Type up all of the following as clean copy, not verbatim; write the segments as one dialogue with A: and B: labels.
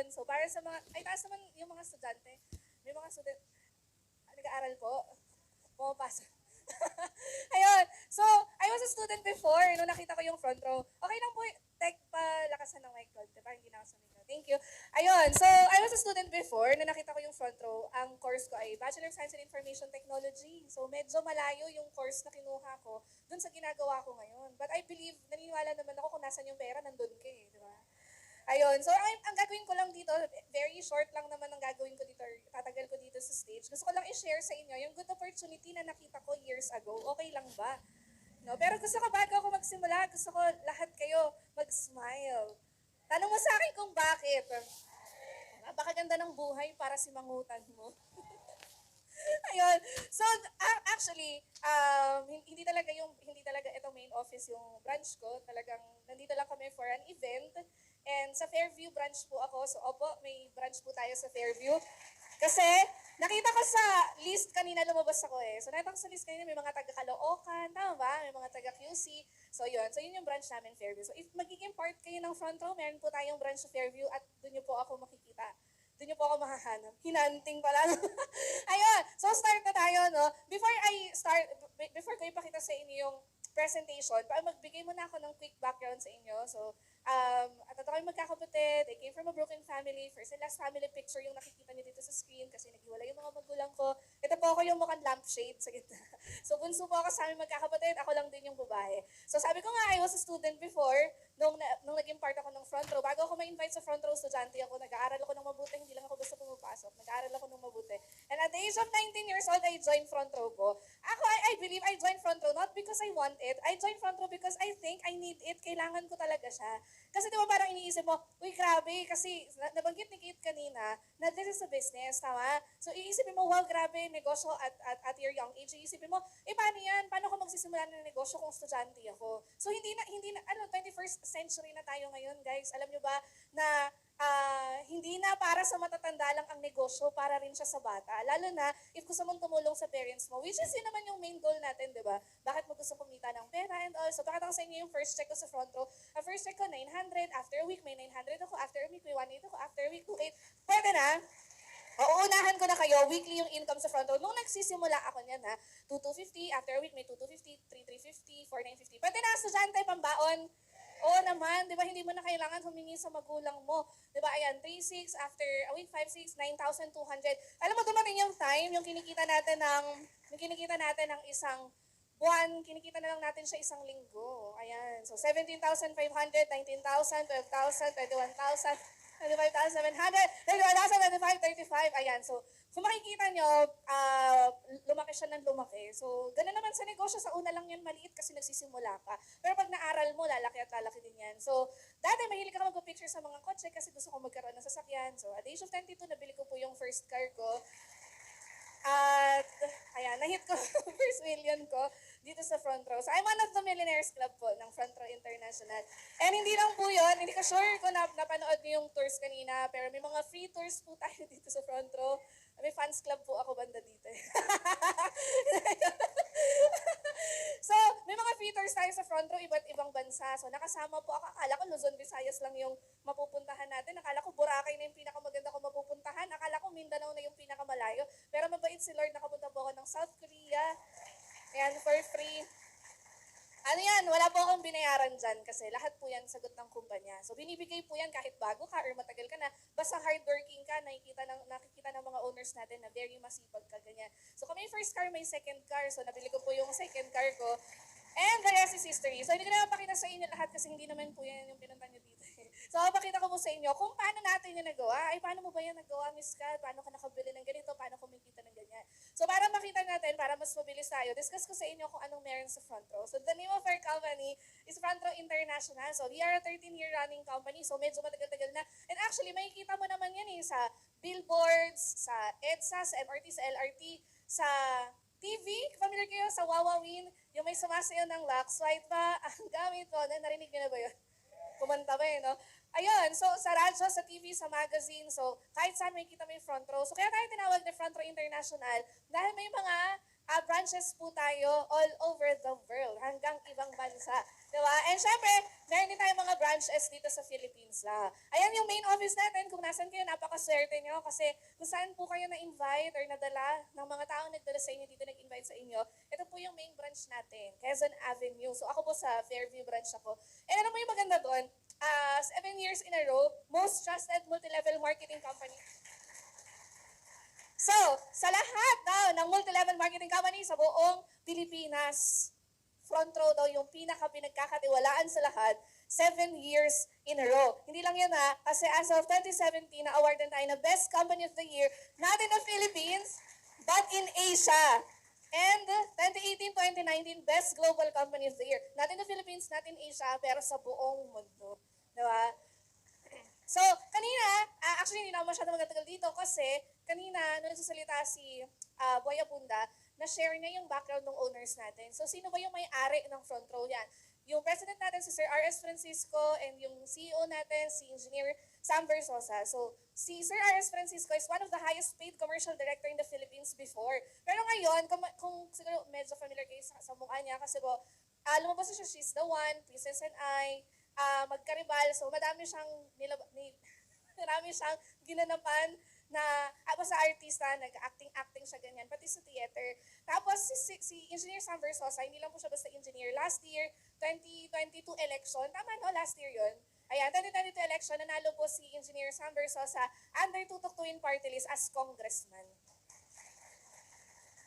A: ngayon. So para sa mga, ay taas naman yung mga estudyante. May mga student, nag-aaral po. Pumapasok. Ayun. So, I was a student before, nung nakita ko yung front row. Okay lang po, tech pa lakasan ng mic ko. Parang hindi na ako sumigaw. Thank you. Ayun. So, I was a student before, nung nakita ko yung front row. Ang course ko ay Bachelor of Science in Information Technology. So, medyo malayo yung course na kinuha ko dun sa ginagawa ko ngayon. But I believe, naniniwala naman ako kung nasan yung pera, nandun ka eh. Di ba? Ayun. So, ang gagawin ko lang dito, very short lang naman ang gagawin ko dito, tatagal ko dito sa stage. Gusto ko lang i-share sa inyo yung good opportunity na nakita ko years ago. Okay lang ba? No? Pero gusto ko bago ako magsimula, gusto ko lahat kayo mag-smile. Tanong mo sa akin kung bakit. Napakaganda ng buhay para simangutan mo. Ayun. So, actually, hindi talaga ito main office yung branch ko. Talagang nandito lang kami for an event. And sa Fairview branch po ako. So, opo, may branch po tayo sa Fairview. Kasi, nakita ko sa list kanina, lumabas ako eh. So, nakita ko sa list kanina, may mga taga Caloocan, tama ba? May mga taga QC. So, yun. So, yun yung branch namin, Fairview. So, if magiging part kayo ng front row, meron po tayong branch sa Fairview at doon nyo po ako makikita. Doon niyo po ako mahahanap. Hinanting pala. Ayun. So, start na tayo, no? Before ko ipakita sa inyo yung presentation, magbigay muna ako ng quick background sa inyo. So, at ito kami magkakapatid. I came from a broken family. First and last family picture yung nakikita niyo dito sa screen kasi naghiwalay yung mga magulang ko. Ito po ako yung mukhang lampshade sa gitna. So, bunso po ako sa aming magkakapatid. Ako lang din yung babae. So, sabi ko nga, I was a student before nung naging part ako ng front row. Bago ako ma-invite sa front row, estudyante ako. Nag-aaral ako ng mabuti. Hindi lang ako basta pumapasok. Nag-aaral ako ng mabuti. And at the age of 19 years old, I joined front row po. Ako, I believe I joined front row not because I want it. I joined front row because I think I need it. Kailangan ko talaga siya. Kasi di ba parang iniisip mo, uy grabe, kasi nabanggit ni Kate kanina na this is a business, tama? So iisipin mo, wow grabe, negosyo at your young age. Iisipin mo, paano yan? Paano ko magsisimula ng negosyo kung estudyante ako? So hindi na, 21st century na tayo ngayon, guys. Alam nyo ba na hindi na para sa matatanda lang ang negosyo, para rin siya sa bata. Lalo na, if gusto mong tumulong sa parents mo, which is yun naman yung main goal natin, di ba? Bakit mo gusto kumita ng pera and all. So, pakita ko sa inyo yung first check ko sa front row. Ang first check ko, 900. After a week, may 900 ako. After a week, may 180 ako. After a week, 280. Pwede na. Uunahan ko na kayo, weekly yung income sa front row. Nung nagsisimula ako niyan ha, 2,250. After a week, may 2,250, 3,350, 4,950. Pwede na, estudyante, pambaon. Oo naman, di ba hindi mo na kailangan humingi sa magulang mo. Di ba, ayan, 3,600, after a week, 5,600, 9,200. Alam mo, dumating yung time, yung kinikita natin ng isang buwan, kinikita na lang natin siya isang linggo. Ayan, so 17,500, 19,000, 12,000, 21,000, 25,700, 31,000, 25, 35. Ayan, so kung makikita nyo, lumaki siya ng lumaki. So, gano'n naman sa negosyo. Sa una lang yan maliit kasi nagsisimula ka. Pero pag naaral mo, lalaki at lalaki din yan. So, dati mahilig ako mag-picture sa mga kotse kasi gusto ko magkaroon ng sasakyan. So, at the age of 22, nabili ko po yung first car ko. At, ayan, nahit ko first million ko dito sa front row. So, I'm one of the Millionaires Club po ng Front Row International. And hindi lang po yun, hindi ko sure kung napanood niyo yung tours kanina, pero may mga free tours po tayo dito sa front row. May fans club po ako banda dito. So, may mga free tours tayo sa front row, iba't ibang bansa. So, nakasama po ako. Akala ko Luzon, Visayas lang yung mapupuntahan natin. Akala ko Boracay na yung pinakamaganda ko mapupuntahan. Akala ko Mindanao na yung pinakamalayo. Pero mabait si Lord, nakapunta po ako ng South Korea. Ayan, for free. Ano yan, wala po akong binayaran dyan kasi lahat po yan sagot ng kumpanya. So binibigay po yan kahit bago ka or matagal ka na. Basta hardworking ka, nakikita ng mga owners natin na very masipag ka, ganyan. So kung may first car, may second car. So nabili ko po yung second car ko. And the rest is history. So hindi ko na mapakita sa inyo lahat kasi hindi naman po yan yung pinunta nyo dito. So papakita ko po sa inyo kung paano natin yung nagawa. Ay, paano mo ba yan nagawa, Miss Kat? Paano ka nakabili ng ganito? Paano kumikita ng ganyan? So para makita natin, para mas mabilis tayo, discuss ko sa inyo kung anong meron sa front row. So the name of our company is Front Row International. So we are a 13-year running company. So medyo matagal-tagal na. And actually, makikita mo naman yan sa billboards, sa EDSA, sa MRT, sa LRT, sa TV. Familiar kayo sa Wawawin, yung may sumasayaw ng Lux White ba? Ang gamit mo. Narinig niyo na ba yun? Kumanta ba no? Ayun, so sa radyo, sa TV, sa magazine, so kahit saan may kita may front row. So kaya tayo tinawag na Front Row International dahil may mga branches po tayo all over the world, hanggang ibang bansa. Diba? And syempre, meron din tayong mga branches dito sa Philippines la. Ayan yung main office natin. Kung nasan kayo, napakaswerte nyo. Kasi kung saan po kayo na-invite or nadala ng mga taong nagdala sa inyo dito, nag-invite sa inyo, ito po yung main branch natin, Quezon Avenue. So ako po sa Fairview branch ako. And alam mo yung maganda doon? 7 years in a row, most trusted multi-level marketing company. So, sa lahat ng multi-level marketing company sa buong Pilipinas, front row daw yung pinaka-pinagkakatiwalaan sa lahat, 7 years in a row. Hindi lang yan kasi as of 2017, na-awardan tayo na Best Company of the Year, not in the Philippines, but in Asia. And 2018-2019, Best Global Company of the Year. Not in the Philippines, not in Asia, pero sa buong mundo. Diba? So, kanina, actually hindi na ako masyado magtagal dito kasi kanina, nung nagsasalita si Boy Abunda, na-share niya yung background ng owners natin. So, sino ba yung may-ari ng front row yan? Yung president natin si Sir R.S. Francisco and yung CEO natin si Engineer Sam Versosa. So, si Sir R.S. Francisco is one of the highest paid commercial director in the Philippines before. Pero ngayon, kung siguro medyo familiar kayo sa mukha niya kasi po, lumabas na siya, She's the One, Princess and I, magkaribal. So, madami siyang marami siyang ginanapan na basta artista, nag-acting siya ganyan, pati sa theater. Tapos si Engineer Sam Versosa, hindi lang po siya basta engineer. Last year, 2022 election, tama no? Last year yun. Ayan, 2022 election, nanalo po si Engineer Sam Versosa under Tutok Twin Party List as congressman.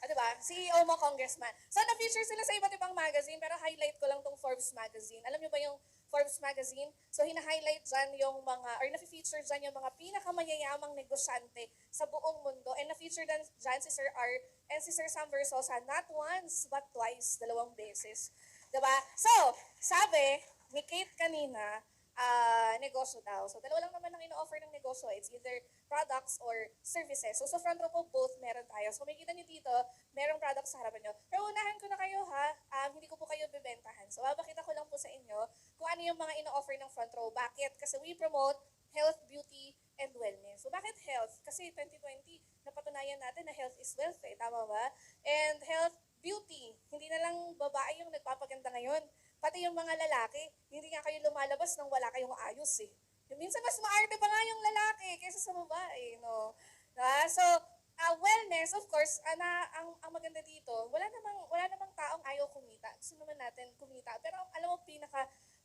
A: Diba? CEO mo, congressman. So, na-feature sila sa iba't ibang magazine, pero highlight ko lang tong Forbes magazine. Alam niyo ba yung Forbes magazine? So, hina-highlight dyan yung mga, or na-feature dyan yung mga pinakamayayamang negosyante sa buong mundo. And na-feature dyan si Sir R. and si Sir Sam Versosa, not once, but twice, 2 beses. Diba? So, sabi ni Kate kanina, negosyo daw. So, dalawa lang naman ang ino-offer ng negosyo. It's either products or services. So, sa front row po, both meron tayo. So, makikita niyo dito, merong products sa harapan niyo. Pero unahan ko na kayo hindi ko po kayo bibentahan. So, babakita ko lang po sa inyo kung ano yung mga ino-offer ng front row. Bakit? Kasi we promote health, beauty, and wellness. So, bakit health? Kasi 2020, napatunayan natin na health is wealth Tama ba? And health, beauty. Hindi na lang babae yung nagpapaganda ngayon. Pati yung mga lalaki, hindi nga kayo lumalabas nang wala kayong ayos Minsan mas maarte pa nga yung lalaki kaysa sa babae, no? So, wellness, of course, ang maganda dito, wala namang taong ayaw kumita. Gusto naman natin kumita. Pero alam mo,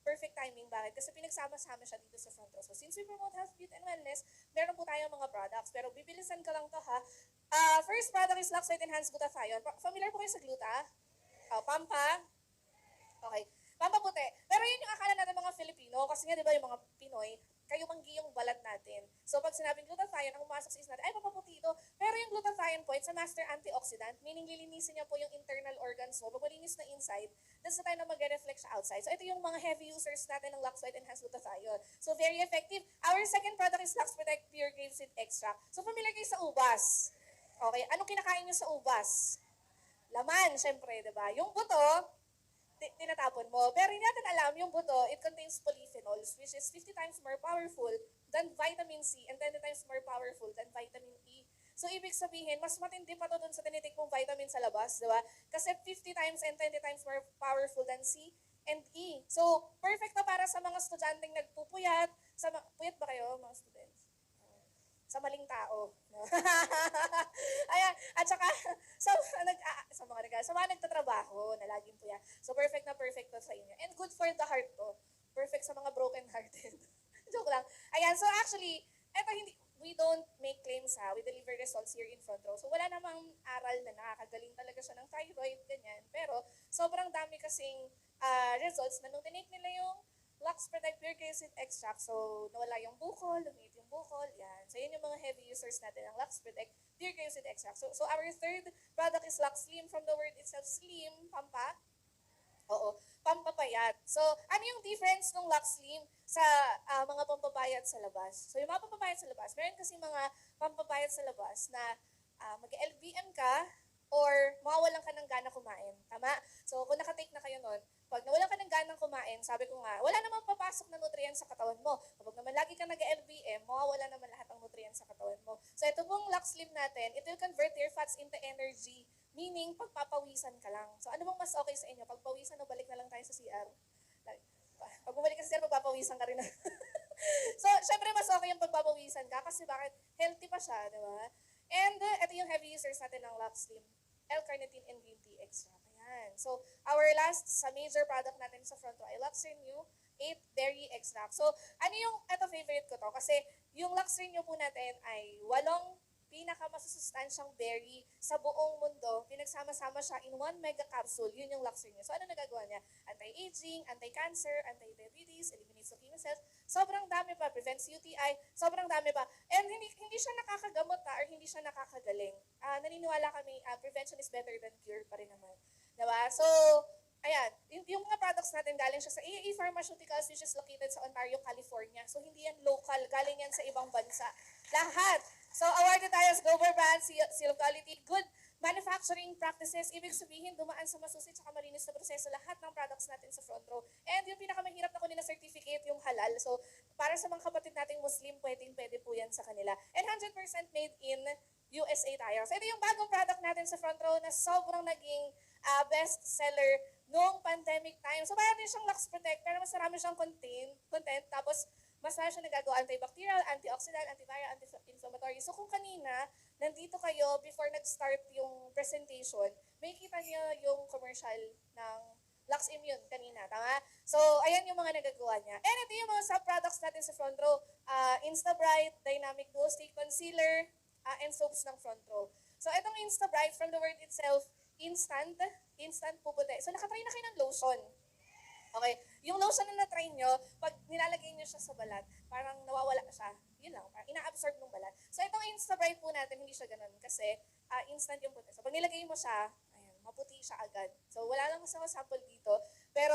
A: perfect timing. Bakit? Kasi pinagsama-sama siya dito sa front row. So, since we promote health, beauty, and wellness, meron po tayong mga products. Pero bibilisan ko lang to first product is Lux White Enhanced Glutathione. Familiar po kayo sa gluta? Pampa? Okay. Pampaputi. Pero yun yung akala natin mga Filipino, kasi nga di ba yung mga Pinoy, kayo manggi yung balat natin. So pag sinabing glutathione, ang umasok sa isip natin, ay pampaputi ito. Pero yung glutathione po, it's a master antioxidant, meaning lilinisin niya po yung internal organs mo. Pag malinis na inside, that's the time na mag-reflect siya outside. So ito yung mga heavy users natin ng Lux White Enhanced Glutathione. So very effective. Our second product is Lux Protect Pure Grapeseed Extract. So familiar kayo sa ubas. Okay, anong kinakain niyo sa ubas? Laman, syempre, di ba? Yung buto, tinatapon mo. Pero hindi natin alam, yung buto, it contains polyphenols, which is 50 times more powerful than vitamin C and 20 times more powerful than vitamin E. So, ibig sabihin, mas matindi pa to dun sa tinitik mong vitamin sa labas, di ba? Kasi 50 times and 20 times more powerful than C and E. So, perfect na para sa mga estudyanteng nagpupuyat. Puyat ba kayo, mga students? Sa maling tao. No? Ayan. At saka, sa mga nagtatrabaho na laging puya. So, perfect na perfect to sa inyo. And good for the heart to. Perfect sa mga broken-hearted. Joke lang. Ayan. So, actually, we don't make claims We deliver results here in front row. So, wala namang aral na nakakagaling talaga siya ng thyroid, ganyan. Pero, sobrang dami kasing results na nung tinake nila yung Lux Protect Pure Grapeseed Extract. So, nawala yung bukol, lumiit yung bukol. Yan. So, yun yung mga heavy users natin ng Lux Protect Pure Grapeseed Extract. So, our third product is Lux Slim. From the word itself, slim, pampa. Oo, pampapayat. So, ano yung difference ng Lux Slim sa mga pampapayat sa labas? So, yung mga pampapayat sa labas, meron kasi mga pampapayat sa labas na mag-LVM ka or mawawalan ka ng gana kumain. Tama? So, kung nakatake na kayo nun, pag nawalan ka ng ganang kumain, sabi ko nga, wala namang papasok na nutrients sa katawan mo. Kapag naman lagi ka nag-LVM, mawawala naman lahat ng nutrients sa katawan mo. So, ito pong Lux Slim natin, it will convert your fats into energy. Meaning, pagpapawisan ka lang. So, ano bang mas okay sa inyo? Pagpawisan o balik na lang tayo sa CR? Pag bumalik ka sa sir, magpapawisan ka rin. So, syempre mas okay yung pagpapawisan ka kasi bakit? Healthy pa siya, di ba? And ito yung heavy users natin ng Lux Slim, L-carnitine and green tea extract. Ayan. So, our last sa major product natin sa front row ay Lux Renew 8 Berry Extract. So, ano yung, ito favorite ko to kasi yung Lux Renew po natin ay 8 pinakamasusustansyang berry sa buong mundo. Pinagsama-sama siya in 1 mega capsule. Yun yung Lux Renew. So, ano nagagawa niya? Anti-aging, anti-cancer, anti-diabetes, eliminates leukemia cells. Sobrang dami pa. Prevents UTI. Sobrang dami pa. And hindi siya nakakagamot or hindi siya nakakagaling. Naniniwala kami, prevention is better than cure pa rin naman. Diba? So, ayan, yung mga products natin galing siya sa AAE Pharmaceuticals which is located sa Ontario, California. So, hindi yan local. Galing yan sa ibang bansa. Lahat. So, awarded tayo sa Global Brand, Seal of Quality, Good Manufacturing Practices. Ibig sabihin, dumaan sa masusit at malinis na proseso lahat ng products natin sa front row. And yung pinakamahirap na kunin na certificate, yung halal. So, para sa mga kapatid nating Muslim, pwede po yan sa kanila. And 100% made in USA tayo. So, ito yung bagong product natin sa front row na sobrang naging best seller noong pandemic time. So, mayroon din siyang Lux Protect, pero mas marami siyang content. Tapos, mas marami siyang nagagawa antibacterial, antioxidant, antiviral, anti-inflammatory. So, kung kanina, nandito kayo before nag-start yung presentation, may kita niyo yung commercial ng Lux Immune kanina, tama? So, ayan yung mga nagagawa niya. And ito yung mga sub-products natin sa front row. Instabright, Dynamic Glow Stick Concealer, and soaps ng front row. So, itong Instabright, from the word itself, instant puputi. So, nakatry na kayo ng lotion. Okay? Yung lotion na na-try nyo, pag nilalagay nyo siya sa balat, parang nawawala siya. Yun lang, parang ina-absorb ng balat. So, itong Instabright po natin, hindi siya ganun kasi instant yung puti. So, pag nilagay mo siya, ayan, maputi siya agad. So, wala lang sa sample dito. Pero,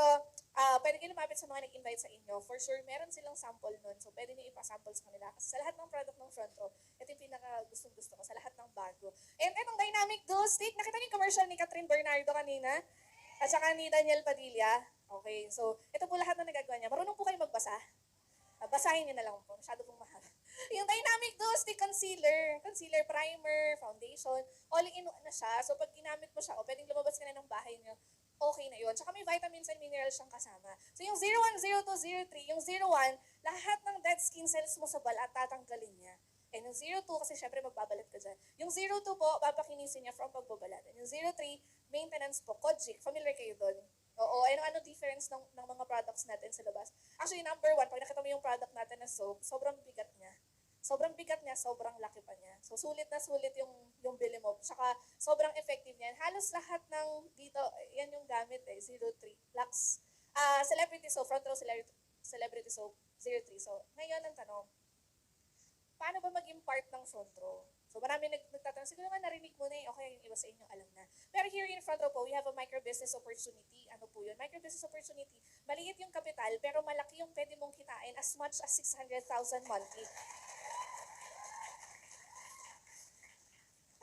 A: pwede kayo lumapit sa mga nag-invite sa inyo. For sure, meron silang sample nun. So, pwede nyo ipasample sa kanila. Kasi sa lahat ng product ng front row, ito yung pinaka-gustong-gusto ko sa lahat ng bago. And itong Dynamic Glow Stick, nakita niyo yung commercial ni Catherine Bernardo kanina? At saka ni Daniel Padilla. Okay, so ito po lahat na nagagawa niya. Marunong po kayo magbasa? Basahin niyo na lang po. Masyado pong mahal. Yung Dynamic Glow Stick Concealer, primer, foundation, all-in-one na siya. So pag ginamit mo siya, pwedeng lumabas ka na ng bahay niyo, okay na yun. Tsaka may vitamins and minerals siyang kasama. So yung 01, 02, 03, yung 01, lahat ng dead skin cells mo sa balat, tatanggalin niya. And yung 02, kasi syempre magbabalat ka dyan. Yung 02 po, papakinisin niya from pagbabalat. And yung 03, maintenance po, Kojic. Familiar kayo doon? Oo, ano difference ng mga products natin sa labas? Actually, number 1, pag nakita mo yung product natin na soap, sobrang bigat niya. Sobrang bigat niya, sobrang laki pa niya. So, sulit na sulit yung bili mo. Saka, sobrang effective niyan. Halos lahat ng dito, yan yung gamit 03. Lux. Celebrity soap, front row celebrity soap, 03. So, ngayon ang tanong, paano ba maging part ng front row? So marami nagtatanong, siguro nga narinig mo na okay, yung iba sa inyo alam na. Pero here in front row po, we have a micro-business opportunity. Ano po yun? Micro-business opportunity. Maliit yung kapital, pero malaki yung pwede mong kitain as much as 600,000 monthly.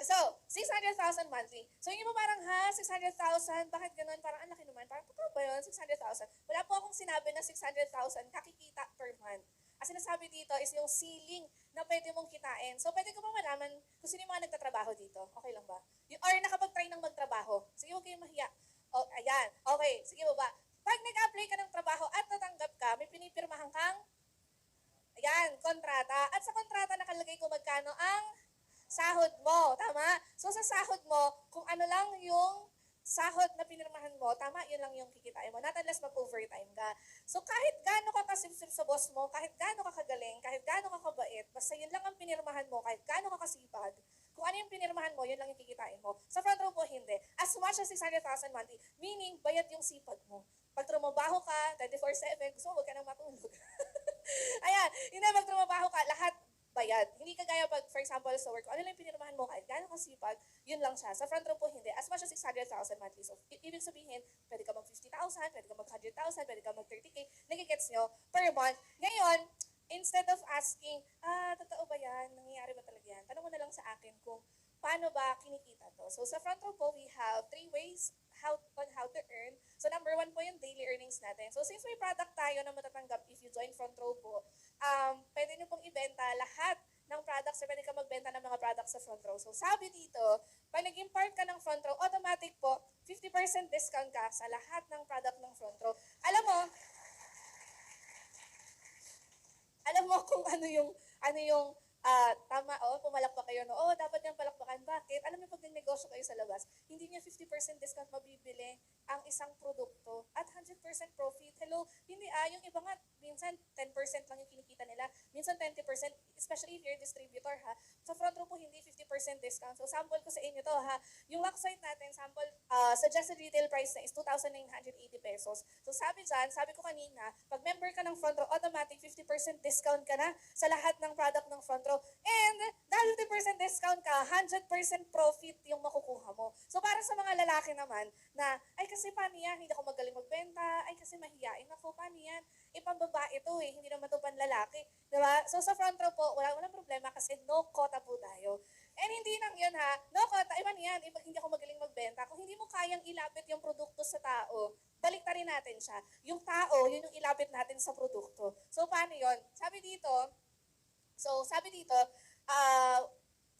A: So, 600,000 monthly. So, yung mo parang, 600,000, bakit ganun? Parang, ang laki naman. Parang, totoo ba yun? 600,000. Wala po akong sinabi na 600,000 kakikita per month. Ang sinasabi dito is yung ceiling na pwede mong kitain. So, pwede ko ba malaman kung sino yung mga nagtatrabaho dito? Okay lang ba? Or nakapag-try ng magtrabaho. Sige, huwag kayong mahiya. O, ayan. Okay, sige ba? Pag nag-apply ka ng trabaho at natanggap ka, may pinipirmahan kang, ayan, kontrata. At sa kontrata nakalagay kung magkano ang sahod mo. Tama? So, sa sahod mo, kung ano lang yung sahod na pinirmahan mo, tama, yun lang yung kikitain mo. Not unless mag-overtime ka. So, kahit gaano ka kasipsip sa boss mo, kahit gaano ka kagaling, kahit gaano ka kabait, basta yun lang ang pinirmahan mo, kahit gaano ka kasipag, kung ano yung pinirmahan mo, yun lang yung kikitain mo. Sa front row po, hindi. As much as 600,000 monthly, meaning, bayad yung sipag mo. Pag trumabaho ka, 24/7, gusto mo, huwag ka nang matulog. Ayan, hindi, pag trumabaho ka, lahat bayad. Hindi kagaya pag, for example, sa work, ano lang yung pinirmahan mo, kahit gano'ng kasipag, yun lang siya. Sa front row po, hindi. As much as 600,000 monthly. So, ibig sabihin, pwede ka mag 50,000, pwede ka mag 100,000, pwede ka mag 30K, nagigets nyo, per month. Ngayon, instead of asking, totoo ba yan? Nangyayari ba talaga yan? Tanong mo na lang sa akin kung paano ba kinikita to. So, sa front row po, we have 3 ways on how to earn. So, number 1 po yung daily earnings natin. So, since may product tayo na matatanggap if you join front row po, pwede nyo pong ibenta lahat ng products or pwede ka magbenta ng mga products sa front row. So, sabi dito, pag naging part ka ng front row, automatic po, 50% discount ka sa lahat ng product ng front row. Alam mo, alam mo kung ano yung tama, pumalakpak kayo, no? Dapat niyang palakpakan. Bakit? Alam niyo, pag nagnegosyo kayo sa labas, hindi niya 50% discount mabibili ang isang produkto at 100% profit. Hello, hindi yung iba nga, minsan 10% lang yung kinikita nila, minsan 20%, especially if you're a distributor, ha? Sa front row po, hindi 50% discount. So, sample ko sa inyo to, ha? Yung Loctite natin, sample, suggested retail price na is 2,980 pesos. So, sabi ko kanina, pag member ka ng front row, automatic 50% discount ka na sa lahat ng product ng front row. And dahil 50% discount ka, 100% profit yung makukuha mo. So para sa mga lalaki naman na, ay kasi paano yan, hindi ako magaling magbenta, ay kasi mahiyain ako, paano yan? Pambabae ito hindi naman ito panlalaki. Diba? So sa front row po, walang problema kasi no quota po tayo. And hindi lang yun ha, no quota, iba yan, hindi ako magaling magbenta. Kung hindi mo kayang ilapit yung produkto sa tao, baliktarin natin siya. Yung tao, yun yung ilapit natin sa produkto. So paano yun? Sabi dito,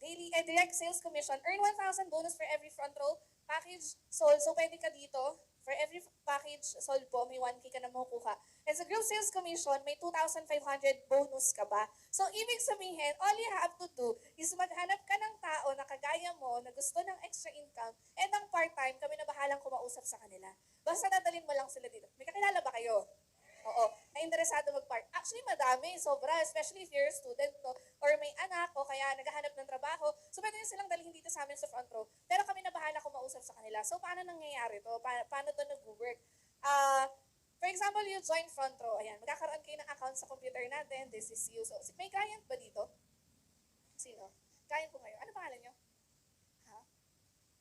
A: daily direct sales commission, earn 1,000 bonus for every front row package sold. So pwede ka dito, for every package sold po, may 1K ka na makukuha. And sa group sales commission, may 2,500 bonus ka ba? So ibig sabihin, all you have to do is maghanap ka ng tao na kagaya mo, na gusto ng extra income, and ang part-time, kami na bahalang kumausap sa kanila. Basta dadalhin mo lang sila dito. May kakilala ba kayo? Oo, na interesado mag-part. Actually, madami, sobra, especially if you're a student, no? Or may anak, o kaya naghahanap ng trabaho. So, pwede nyo silang dalhin dito sa amin sa front row. Pero kami na bahala kung mausap sa kanila. So, paano nangyayari to? Paano to nag-work? For example, you join front row. Ayan, magkakaroon kayo ng account sa computer natin. This is you. So, may client ba dito? Sino? Client po kayo. Ano pangalan nyo? Ha?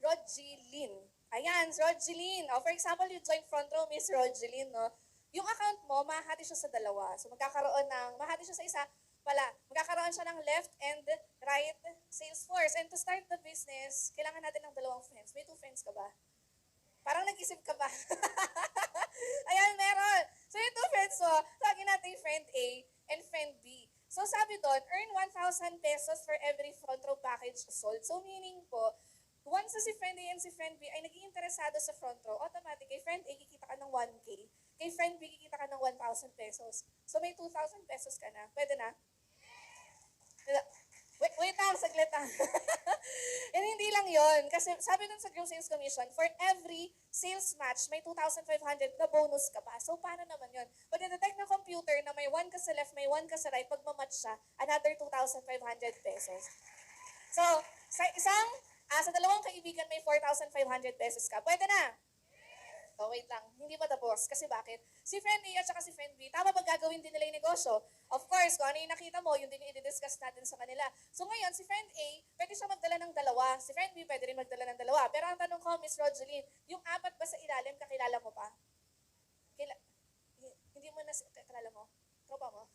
A: Rogelyn. Ayan, Rogelyn. For example, you join front row, Miss Rogelyn, no? Yung account mo, mahati siya sa dalawa. So, mahati siya sa isa magkakaroon siya ng left and right sales force. And to start the business, kailangan natin ng dalawang friends. May 2 friends ka ba? Parang nag-isip ka ba? Ayan, meron. So, yung 2 friends mo, tawagin natin friend A and friend B. So, sabi doon, earn 1,000 pesos for every front row package sold. So, meaning po, once na si friend A and si friend B ay naging interesado sa front row, automatic, kay friend A, kikita ka ng 1K. Kay friend B, kikita ka ng 1,000 pesos. So, may 2,000 pesos ka na. Pwede na? Wait lang, saglit lang. And hindi lang yon, kasi sabi dun sa group sales commission, for every sales match, may 2,500 na bonus ka pa. So, paano naman yon? Pag na-detect ng computer na may 1 ka sa left, may 1 ka sa right, pag mamatch siya, another 2,500 pesos. So, sa dalawang kaibigan, may 4,500 pesos ka. Pwede na? So, wait lang. Hindi pa tapos. Kasi bakit? Si friend A at saka si friend B, tama ba gagawin din nila yung negosyo? Of course, kung ano yung nakita mo, yun din yung i-discuss natin sa kanila. So ngayon, si friend A, pwede siya magdala ng dalawa. Si friend B, pwede rin magdala ng dalawa. Pero ang tanong ko, Miss Rogelyn, yung 4 ba sa ilalim, kakilala mo pa? Hindi mo na, kakilala mo? Tropa mo?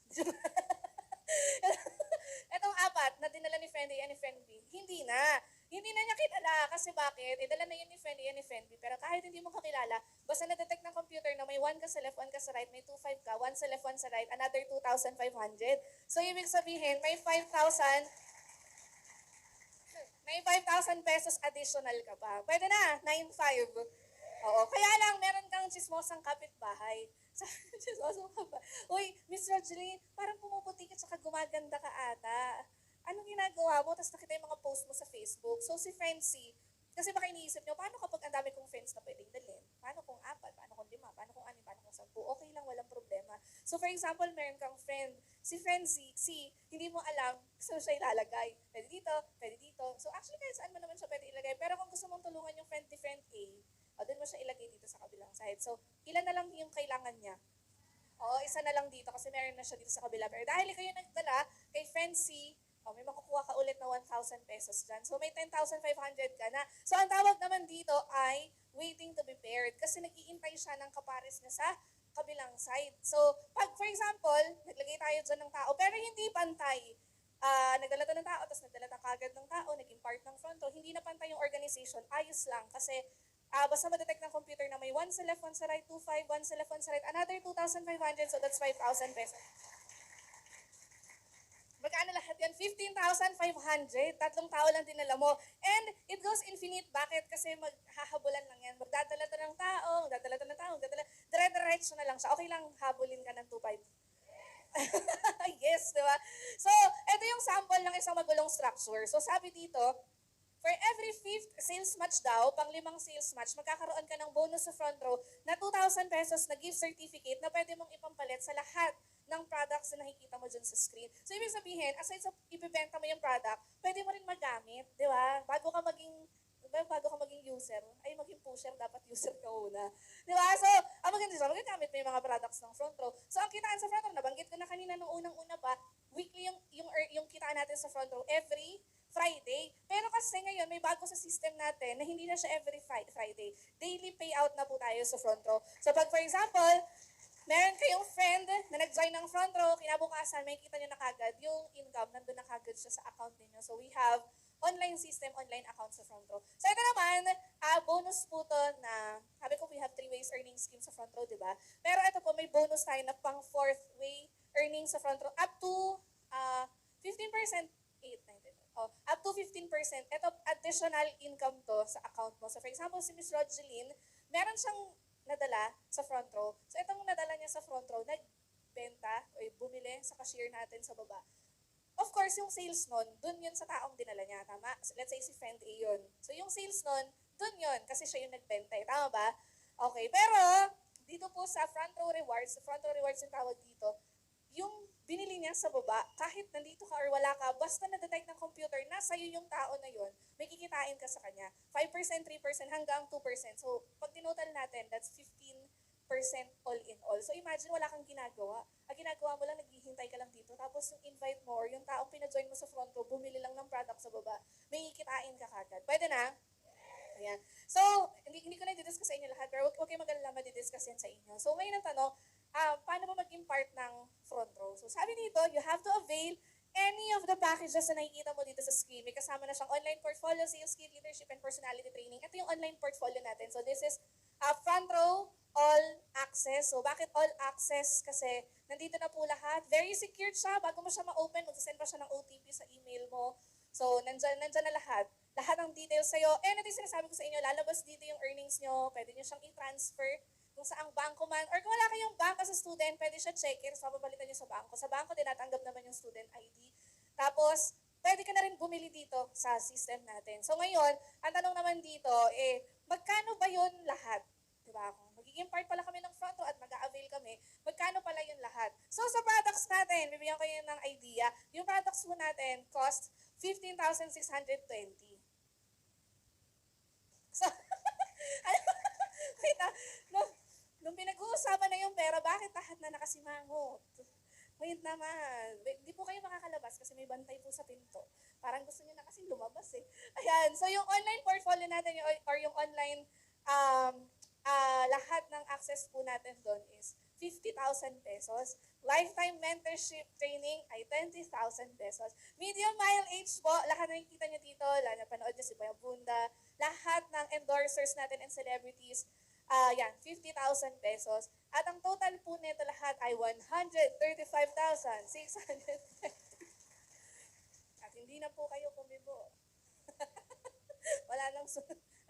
A: Etong 4 na dinala ni friend A and ni friend B, hindi na. Hindi na niya kilala. Kasi bakit? Dala na yun ni friend A and ni friend B. Pero kahit hindi mo kakilala, basta na-detect ng computer na may 1 ka sa left, 1 ka sa right, may 2,500 ka, 1 sa left, 1 sa right, another 2,500. So, ibig sabihin, may 5,000 pesos additional ka pa. Pwede na, 9,500. Oo. Kaya lang, meron kang chismosang kapitbahay. Chismosang kapitbahay. Uy, Miss Rogelyn, parang pumuputi ka tsaka gumaganda ka ata. Anong ginagawa mo? Tapos nakita yung mga post mo sa Facebook. So si friend C, kasi baka iniisip nyo, paano kapag ang dami kong friends na pwedeng dalhin? Paano kung 4? Paano kung 5? Paano kung 6? Paano kung 10? Okay lang, walang problema. So for example, meron kang friend. Si friend C, hindi mo alam saan siya ilalagay. Pwede dito. So actually, kahit saan mo naman siya pwede ilagay. Pero kung gusto mong tulungan yung friend ni friend A, doon mo siya ilagay dito sa kabilang side. So, ilan na lang yung kailangan niya? Oo, isa na lang dito kasi meron na siya dito sa kabila. Pero dahil kayo nagdala kay friend C, may makukuha ka ulit na 1,000 pesos dyan. So, may 10,500 ka na. So, ang tawag naman dito ay waiting to be paired kasi nag-iintay siya ng kapares niya sa kabilang side. So, pag, for example, naglagay tayo dyan ng tao, pero hindi pantay. Nagdala to ng tao, tapos nagdala na kagad ng tao, naging part ng front row, hindi na pantay yung organization, ayos lang. Kasi, basta ma-detect ng computer na may 1 sa left, 1 sa right, 2,500, 1 sa left, 1 sa right, another 2,500, so that's 5,000 pesos. Magkano lahat yan? 15,500. 3 tao lang dinala mo. And it goes infinite. Bakit? Kasi maghahabulan lang yan. Magdadala to ng tao, dire-diretso na lang siya. Okay lang habulin ka ng 2,500. Yes, di ba? So, ito yung sample ng isang magulong structure. So, sabi dito, for every fifth sales match daw, pang limang sales match, magkakaroon ka ng bonus sa front row na 2,000 pesos na gift certificate na pwede mong ipampalit sa lahat ng products na nakikita mo dyan sa screen. So, ibig sabihin, aside sa ibibenta mo yung product, pwede mo rin magamit, di ba? Bago ka maging user, ay maging pusher, dapat user ka muna. Di ba? So, ang maganda sa magagamit mo yung mga products ng front row. So, ang kitaan sa front row, nabanggit ko na kanina nung unang-una pa, weekly yung kitaan natin sa front row every Friday. Pero kasi ngayon, may bago sa system natin na hindi na siya every Friday. Daily payout na po tayo sa front row. So, pag for example, meron kayong friend na nag-join ng front row, kinabukasan, may kita nyo na kagad yung income, nandun na kagad siya sa account ninyo. So, we have online system, online account sa front row. So, ito naman, bonus po to na, sabi ko, we have 3 ways earning scheme sa front row, di ba? Pero ito po, may bonus tayo na pang 4th way earning sa front row, up to 15%, 8, 9, 10, up to 15%. Ito, additional income to sa account mo. So, for example, si Miss Rogeline, meron siyang nadala sa front row. So, itong nadala niya sa front row, nagbenta o bumili sa cashier natin sa baba. Of course, yung sales nun, dun yun sa taong dinala niya, tama? So, let's say si friend A yun. So, yung sales nun, dun yun, kasi siya yung nagbenta, tama ba? Okay, pero, dito po sa front row rewards yung tawag dito, yung binili niya sa baba, kahit nandito ka or wala ka, basta na-detect ng computer na sa'yo yung tao na yun, may kikitain ka sa kanya. 5%, 3% hanggang 2%. So, pag tinotal natin, that's 15% all in all. So, imagine wala kang ginagawa. Ang ginagawa mo lang, naghihintay ka lang dito. Tapos, yung invite mo or yung taong pina-join mo sa front row, bumili lang ng product sa baba, may kikitain ka kagad. Pwede na? Ayan. So, hindi ko na i-discuss sa inyo lahat, pero huwag kayo mag-alala, ma-discuss yan sa inyo. So, ngayon ang tanong, paano ba maging part ng front row? So, sabi dito, you have to avail any of the packages na nakikita mo dito sa screen. May kasama na siyang online portfolio, sales kit, leadership, and personality training. Ito yung online portfolio natin. So, this is front row, all access. So, bakit all access? Kasi nandito na po lahat. Very secured siya. Bago mo siya ma-open, magsasend pa siya ng OTP sa email mo. So, nandyan na lahat. Lahat ng details sa'yo. And ito yung sinasabi ko sa inyo, lalabas dito yung earnings nyo. Pwede nyo siyang i-transfer kung saang bangko man. Or kung wala kayong bangko sa student, pwede siya check-in. So, papalitan nyo sa bangko. Sa bangko, tinatanggap naman yung student ID. Tapos, pwede ka na rin bumili dito sa system natin. So, ngayon, ang tanong naman dito, magkano ba yun lahat? Diba? Kung magiging part pala kami ng front row at mag-a-avail kami, magkano pala yun lahat? So, sa products natin, bibigyan ko yun ng idea. Yung products mo natin cost 15,620. So, wait nung pinag-uusapan na yung pera, bakit lahat na nakasimangot? Wait naman. Hindi po kayo makakalabas kasi may bantay po sa pinto. Parang gusto niyo na kasi lumabas eh. Ayan. So, yung online portfolio natin or yung online lahat ng access po natin doon is 50,000 pesos. Lifetime mentorship training ay 20,000 pesos. Medium mile age po, lahat na nakikita nyo dito, lahat na panood nyo si Kuya Bunda, lahat ng endorsers natin and celebrities, yan, 50,000 pesos. At ang total po nito lahat ay 135,600. At hindi na po kayo kumibo. Wala nang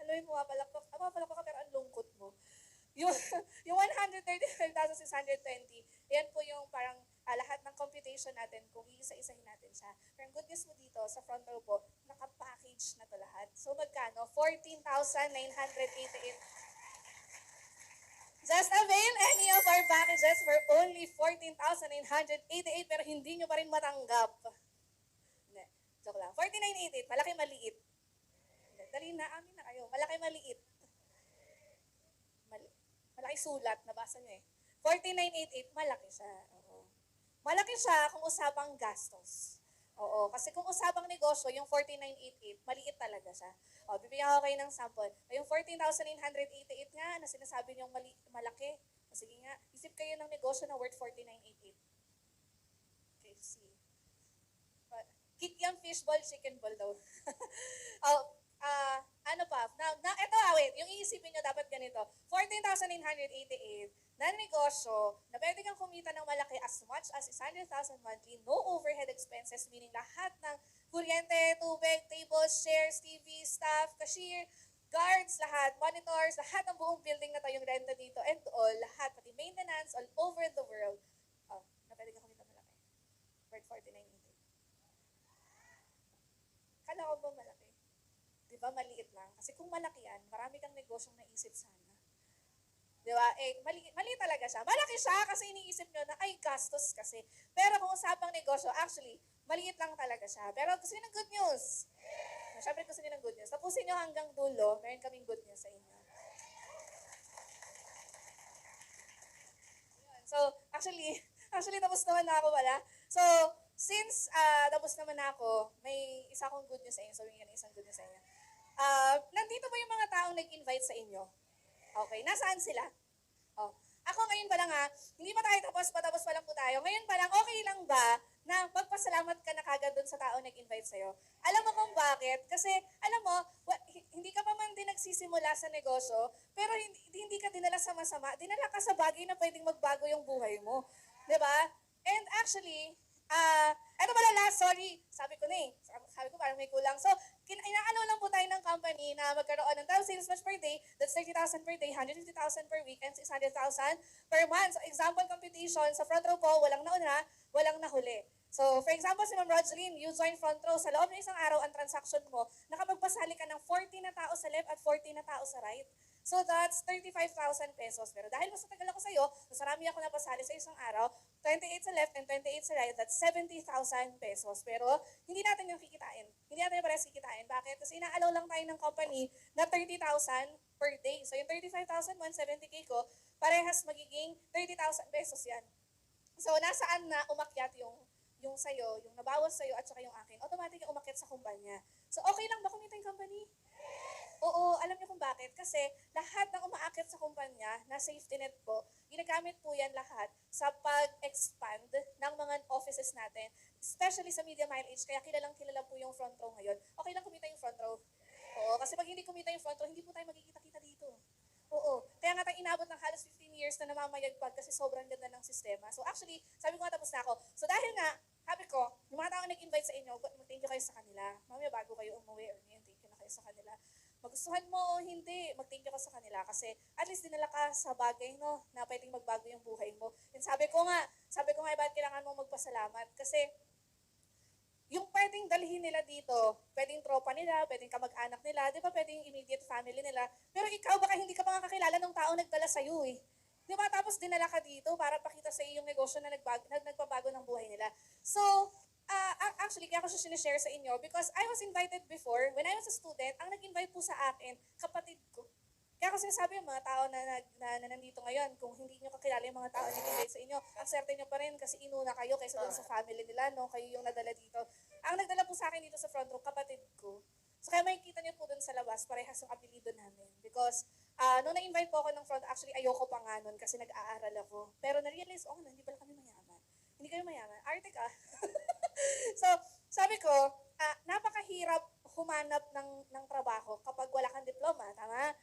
A: alam mo, pumapalakpak ka pero ang lungkot mo. Yung, yung 135,620, yan po yung parang lahat ng computation natin kung iisa-isahin natin siya. Pero ang good news mo dito, sa front row po, naka-package na to lahat. So magkano? 14,988. Just avail any of our packages for only 14,988 pero hindi nyo pa rin matanggap. Hindi, joke lang. 4988, malaki maliit. Dali na, amin na kayo. Malaki maliit. Malaki sulat, nabasa nyo eh. 4988, malaki siya. Oo. Malaki siya kung usapang gastos. Oo, kasi kung usapang negosyo, yung 4988, maliit talaga siya. O, bibigyan ko kayo ng sample. O, yung 14,988 nga, na sinasabi niyong malaki. O, sige nga, isip kayo ng negosyo na worth 4988. Okay, see. Kick yung fishball, chicken ball daw. Ano pa? Ito wait, yung iisipin nyo dapat ganito. 14,988 na negosyo na pwede kang kumita ng malaki as much as 100,000 monthly, no overhead expenses, meaning lahat ng kuryente, tubig, tables, chairs, TV, staff, cashier, guards, lahat, monitors, lahat ng buong building na to yung renta dito and all, lahat, pati maintenance all over the world. Na pwede kang kumita malaki. Worth 49.80. Kala ko ba malaki? Di ba maliit lang? Kasi kung malaki yan, marami kang negosyong naisip sana. Di ba? Mali talaga siya. Malaki siya kasi iniisip nyo na, ay, gastos kasi. Pero kung usapang negosyo, actually, maliit lang talaga siya. Pero gusto niyo ng good news? Siyempre gusto niyo ng good news. Tapusin nyo hanggang dulo, meron kaming good news sa inyo. So, actually tapos naman na ako wala. So, since tapos naman na ako, may isa akong good news sa inyo. Sabihin nga isang good news sa inyo. Nandito ba yung mga taong nag-invite sa inyo? Okay, nasaan sila? Oh. Ako ngayon pa lang hindi pa tayo tapos, patapos pa lang po tayo. Ngayon pa lang, okay lang ba na magpasalamat ka na kagad dun sa tao nag-invite sa'yo? Alam mo kung bakit? Kasi, alam mo, hindi ka pa man din nagsisimula sa negosyo, pero hindi ka dinala sa masama. Dinala ka sa bagay na pwedeng magbago yung buhay mo. 'Di ba? And actually, eto pala last, sorry, sabi ko na eh. Sabi ko parang may kulang. So, inaano lang po tayo ng company na magkaroon ng sales match per day, that's 30,000 per day, 150,000 per week, and 600,000 per month. So, example computation, sa front row po, walang nauna, walang nahuli. So, for example, si Ma'am Rogeline, you join front row. Sa loob ng isang araw, ang transaction mo, nakapagpasali ka ng 40 na tao sa left at 40 na tao sa right. So, that's 35,000 pesos. Pero dahil mas matagal ako sa'yo, mas marami ako napasali sa isang araw, 28 sa left and 28 sa right, that's 70,000 pesos. Pero, hindi natin yung kikitain. Hindi natin yung parehas kikitain. Bakit? Kasi ina-allow lang tayo ng company na 30,000 per day. So, yung 35,000, 170K ko, parehas magiging 30,000 pesos yan. So, nasaan na umakyat yung sa'yo, yung nabawas sa'yo at saka yung akin, automatic yung umakyat sa kumpanya. So, okay lang ba kumita yung company? Oo, alam niyo kung bakit? Kasi lahat ng umaakyat sa kumpanya na safety net po, ginagamit po yan lahat sa pag-expand ng mga offices natin, especially sa media mileage, kaya kilalang kilala po yung front row ngayon. Okay lang kumita yung front row. Oo, kasi pag hindi kumita yung front row, hindi po tayo magkikita-kita dito. Oo. Kaya nga tayo inabot ng halos 15 years na namamayagpag kasi sobrang ganda ng sistema. So actually, sabi ko nga tapos na ako. So dahil nga, sabi ko, yung mga tao nag-invite sa inyo, mag-thank you kayo sa kanila. Mamaya bago kayo umuwi or ngayon, thank you na kayo sa kanila. Magustuhan mo o hindi, mag-thank you ka sa kanila kasi at least dinala ka sa bagay no, na pwedeng magbago yung buhay mo. And sabi ko nga, bakit kailangan mo magpasalamat? Kasi yung pwedeng dalhin nila dito, pwedeng tropa nila, pwedeng kamag-anak nila, di ba pwedeng immediate family nila, pero ikaw baka hindi ka pa kakilala ng tao nagdala sa'yo eh. Di ba? Tapos dinala ka dito para pakita sa iyo yung negosyo na nagpabago ng buhay nila. So, actually, kaya ko siya sinishare sa inyo because I was invited before, when I was a student, ang nag-invite po sa akin, kapatid ko. Kaya ko sinasabi yung mga tao na nandito ngayon, kung hindi nyo kakilala yung mga tao na nag-invite sa inyo, ang swerte nyo pa rin kasi inuna kayo kaysa doon sa family nila, no? Kayo yung nadala dito. Ang nagdala po sa akin dito sa front row, kapatid ko. So kaya makikita niyo po doon sa labas, parehas yung apelido namin. Because nung na-invite po ako ng front, actually ayoko pa nga nun kasi nag-aaral ako. Pero na-realize, hindi pala kami mayaman. Hindi kayo mayaman. Arte ka. So, sabi ko, napakahirap humanap ng trabaho kapag wala kang diploma, tama?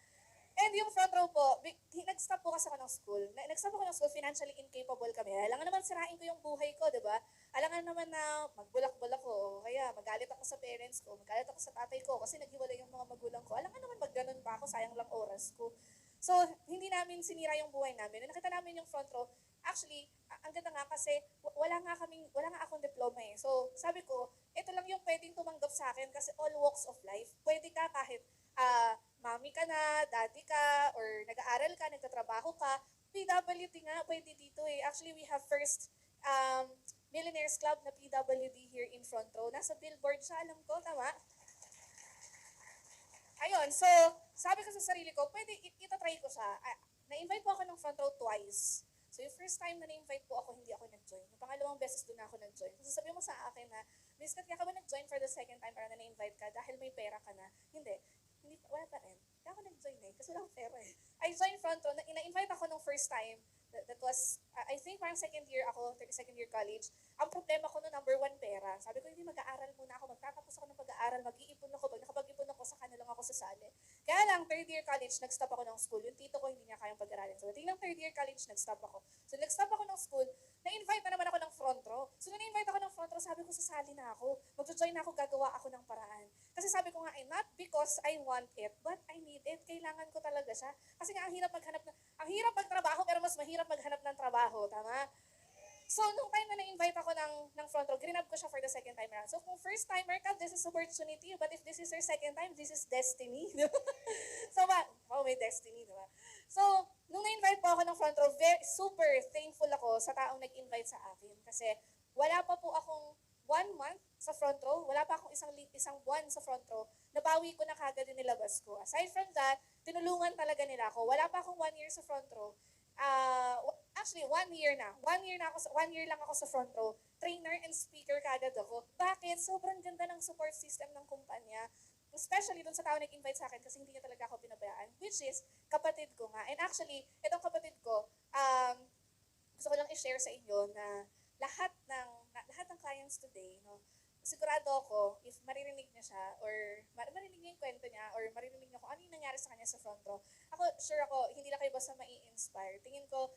A: And yung front row po, nag-stop po kasi ako ng school. Nag-stop ako ng school, financially incapable kami. Alangan naman sirain ko yung buhay ko, di ba? Alangan naman na magbulak-bulak ko, o kaya magalit ako sa parents ko, magalit ako sa tatay ko, kasi naghiwalay yung mga magulang ko. Alangan naman magganon pa ako, sayang lang oras ko. So, hindi namin sinira yung buhay namin. Nung nakita namin yung front row, actually, ang ganda nga kasi wala nga akong diploma eh. So, sabi ko, ito lang yung pwedeng tumanggap sa akin kasi all walks of life. Pwede ka kahit mami ka na, daddy ka, or nag-aaral ka, nagtatrabaho ka. PWD nga, pwede dito eh. Actually, we have first Millionaires Club na PWD here in front row. Nasa billboard siya, alam ko, tama? Ayun, so, sabi ko sa sarili ko, pwede, itatry ko siya. Na-invite po ako ng front row twice. So, yung first time na na-invite po ako, hindi ako nag-join. Yung pangalawang beses doon ako nag-join. So, sabi mo sa akin na, Miss Kat, kaya ka ba nag-join for the second time para na na-invite ka dahil may pera ka na? Hindi, wala pa rin. Kaya ako nag-join eh, kasi wala akong pera eh. I joined front row, na-invite ako nung first time. That was, I think parang second year ako, second year college. Ang problema ko no, number one, pera. Sabi ko, hindi mag-aaral muna ako, magtatapos ako ng pag-aaral, mag-iipon ako, pag nakapag-ipon ako, saka na lang ako sasali. Kaya lang, third year college, nag-stop ako ng school. Yung tito ko, hindi niya kayang pag-aralin. So, tingnan third year college, nag-stop ako. So, nag-stop ako ng school, na-invite na naman ako ng front row. So, na-invite ako ng front row, sabi ko, sasali na ako. Mag-join na ako, gagawa ako ng paraan. Kasi sabi ko nga, not because I want it, but I need it. Kailangan ko talaga siya. Kasi nga, ang hirap magtrabaho, pero mas mahirap maghanap ng trabaho. Tama? So, nung time na na-invite ako ng front row, grinab ko siya for the second time around. So, kung first timer ka, this is opportunity. But if this is your second time, this is destiny. Di ba? So, may destiny, di ba? So, nung na-invite po ako ng front row, super thankful ako sa taong nag-invite sa akin. Kasi wala pa po akong 1 month sa front row, wala pa akong isang buwan sa front row, nabawi ko na kagad yung nilabas ko. Aside from that, tinulungan talaga nila ako. Wala pa akong 1 year sa front row. Actually, 1 year na. 1 year na ako, 1 year lang ako sa front row. Trainer and speaker kagad ako. Bakit? Sobrang ganda ng support system ng kumpanya. Especially dun sa tao nag-invite sa akin kasi hindi niya talaga ako pinabayaan. Which is, kapatid ko nga. And actually, itong kapatid ko, gusto ko lang i-share sa inyo na lahat ng clients today, no, sigurado ako, if maririnig niya siya, or marinig niya yung kwento niya, or maririnig niya kung ano yung nangyari sa kanya sa front row, sure ako, hindi lang kayo basta mai-inspire. Tingin ko,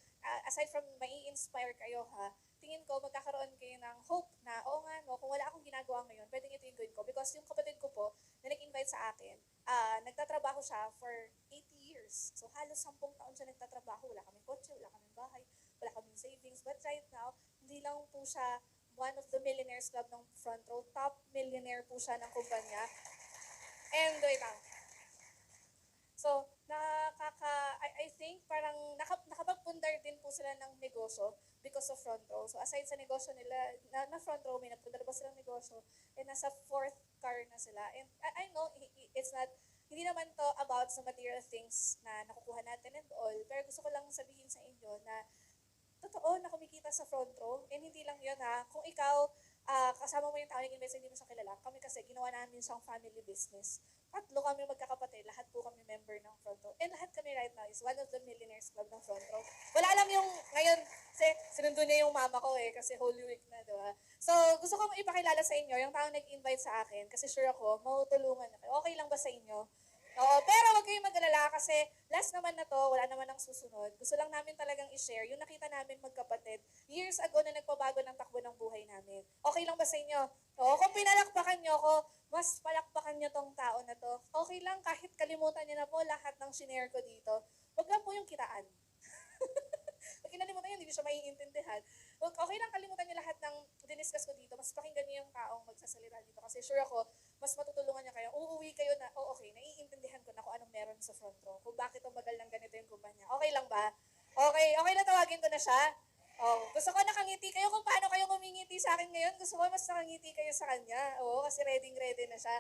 A: aside from mai-inspire kayo ha, tingin ko magkakaroon kayo ng hope na, oo nga, no, kung wala akong ginagawa ngayon, pwedeng ito yung gawin ko. Because yung kapatid ko po, na nag-invite sa akin, nagtatrabaho siya for 80 years. So halos 10 taon siya nagtatrabaho. Wala kaming kotse, wala kaming bahay, wala kaming savings. But right now, hindi lang po siya one of the millionaires club ng front row. Top millionaire po siya ng kumpanya. And wait lang. So, I think parang nakapagpundar din po sila ng negosyo because of front row. So, aside sa negosyo nila, na front row, may nagpundar ba silang negosyo, and nasa 4th car na sila. And I know, it's not, hindi naman to about sa material things na nakukuha natin and all, pero gusto ko lang sabihin sa inyo na totoo na kumikita sa front row. And hindi lang yun ha. Kung ikaw, kasama mo yung tao nag-invest, hindi mo siya kilala. Kami kasi, ginawa namin siyang family business. 3 kami magkakapatid. Lahat po kami member ng front row. And lahat kami right now is one of the millionaires club ng front row. Wala alam yung ngayon, kasi sinundo niya yung mama ko kasi Holy Week na, diba? So, gusto ko ipakilala sa inyo yung tao nag-invite sa akin kasi sure ako, matutulungan na kayo. Okay lang ba sa inyo? Oo, pero huwag kayong mag-alala kasi last naman na to, wala naman ang susunod. Gusto lang namin talagang i-share yung nakita namin magkapatid years ago na nagpabago ng takbo ng buhay namin. Okay lang ba sa inyo? Oo, kung pinalakpakan nyo ako, mas palakpakan nyo tong tao na to. Okay lang kahit kalimutan nyo na po lahat ng shinare ko dito. Huwag lang po yung kitaan. Pag kinalimutan nyo, hindi nyo siya maiintindihan. Okay lang kalimutan nyo lahat ng diniscuss ko dito. Mas pakinggan nyo yung taong magsasalita dito. Kasi sure ako, mas matutulungan niya kayo. Uuwi kayo na, okay, naiintindihan ko na kung anong meron sa front row. Kung bakit umagal ng ganito yung kumpanya. Okay lang ba? Okay na tawagin ko na siya. Oh, gusto ko nakangiti kayo kung paano kayo kumingiti sa akin ngayon. Gusto ko mas nakangiti kayo sa kanya. Oo, kasi ready na siya.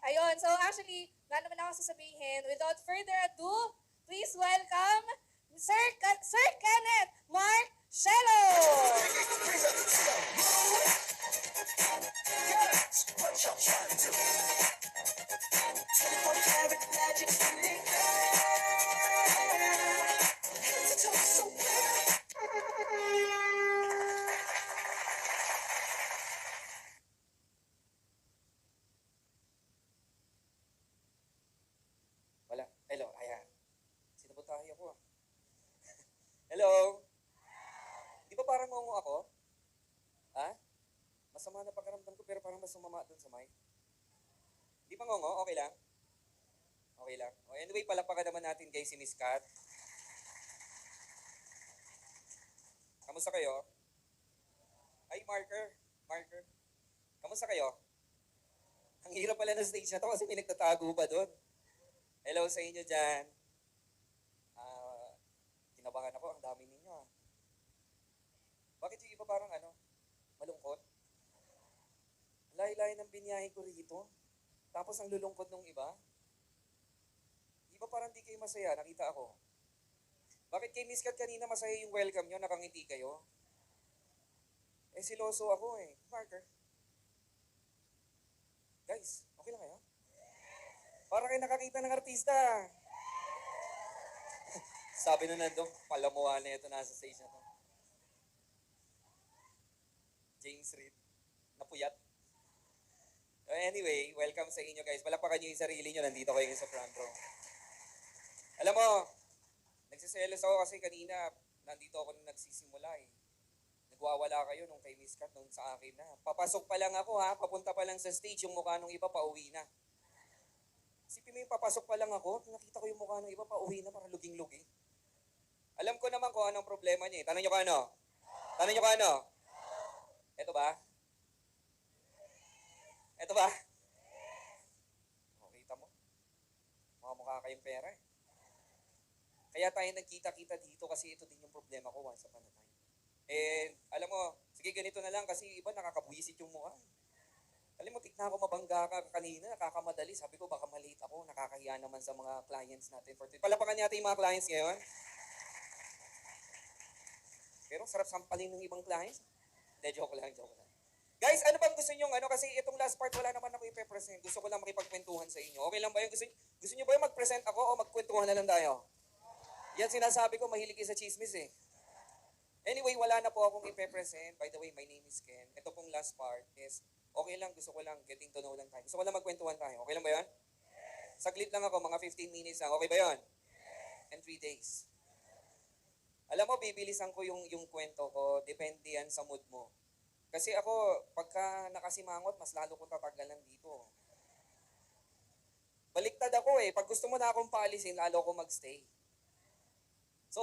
A: Ayun, so actually, wala naman ako sasabihin. Without further ado, please welcome Sir Kenneth Marcello!
B: Wala. Hello, sino po tayo ko? Hello? Di ba parang ngongo ako? Ha? Masama na pakiramdam ko pero parang mas sumama dun sa mic. Di ba ngongo? Okay lang? Okay lang. O, anyway, palapakan naman natin guys si Miss Kat. Kamusta kayo? Ay, marker. Kamusta kayo? Ang hirap pala ng stage na to kasi may nagtatago pa doon. Hello sa inyo dyan. Kinabahan ako, ang dami ninyo ah. Bakit yung iba parang malungkot? Lahi-lahi ng binyahe ko rito. Tapos ang lulungkot ng iba. Iba parang di kayo masaya, nakita ako. Bakit kay Miss Kat kanina masaya yung welcome nyo, nakangiti kayo? Siloso ako Marker. Guys, okay lang kayo? Para kayo nakakita ng artista. Sabi na nandong, palamuha na ito nasa stage na to. James Reid, napuyat. Anyway, welcome sa inyo guys. Palakpakan nyo yung sarili nyo, nandito kayo sa front row. Alam mo, nagsiselos ako kasi kanina, nandito ako nung nagsisimula Nagwawala kayo nung kay Miss Kat, nung sa akin na. Papasok pa lang ako papunta pa lang sa stage, yung mukha nung iba pauwi na. Isipin mo yung papasok pa lang ako, nakita ko yung mukha ng iba pauwi na, para luging-lugi. Alam ko naman kung anong problema niya Tanong nyo kung ano? Tanong nyo kung ano? Ito ba? Ito ba? O, kita mo? Mukha kayong pera eh. Kaya tayo nagkita-kita dito kasi ito din yung problema ko once upon a time. And alam mo, sige ganito na lang kasi iba nakakabwisit yung mukha. Alam mo, tignan ako mabangga ka kanina, nakakamadali. Sabi ko baka malate ako, nakakahiya naman sa mga clients natin. Palapakan natin yung mga clients ngayon. Pero sarap sampalin ng ibang clients. Hindi, joke lang. Guys, ano bang gusto nyo? Kasi itong last part wala naman ako i-present. Gusto ko lang makipagkwentuhan sa inyo. Okay lang ba yun? Gusto nyo ba yung mag-present ako o magkwentuhan na lang tayo? Yan sinasabi ko, mahilig sa chismis eh. Anyway, wala na po akong i-present. By the way, my name is Ken. Ito pong last part is, okay lang, gusto ko lang, getting to know lang tayo. Gusto ko lang magkwentuhan tayo. Okay lang ba yun? Saglit lang ako, mga 15 minutes lang. Okay ba yun? And 3 days. Alam mo, bibilisan ko yung kwento ko. Depende yan sa mood mo. Kasi ako, pagka nakasimangot, mas lalo kong tatagalan dito. Baliktad ako eh. Pag gusto mo na akong paalisin, lalo ako magstay. So,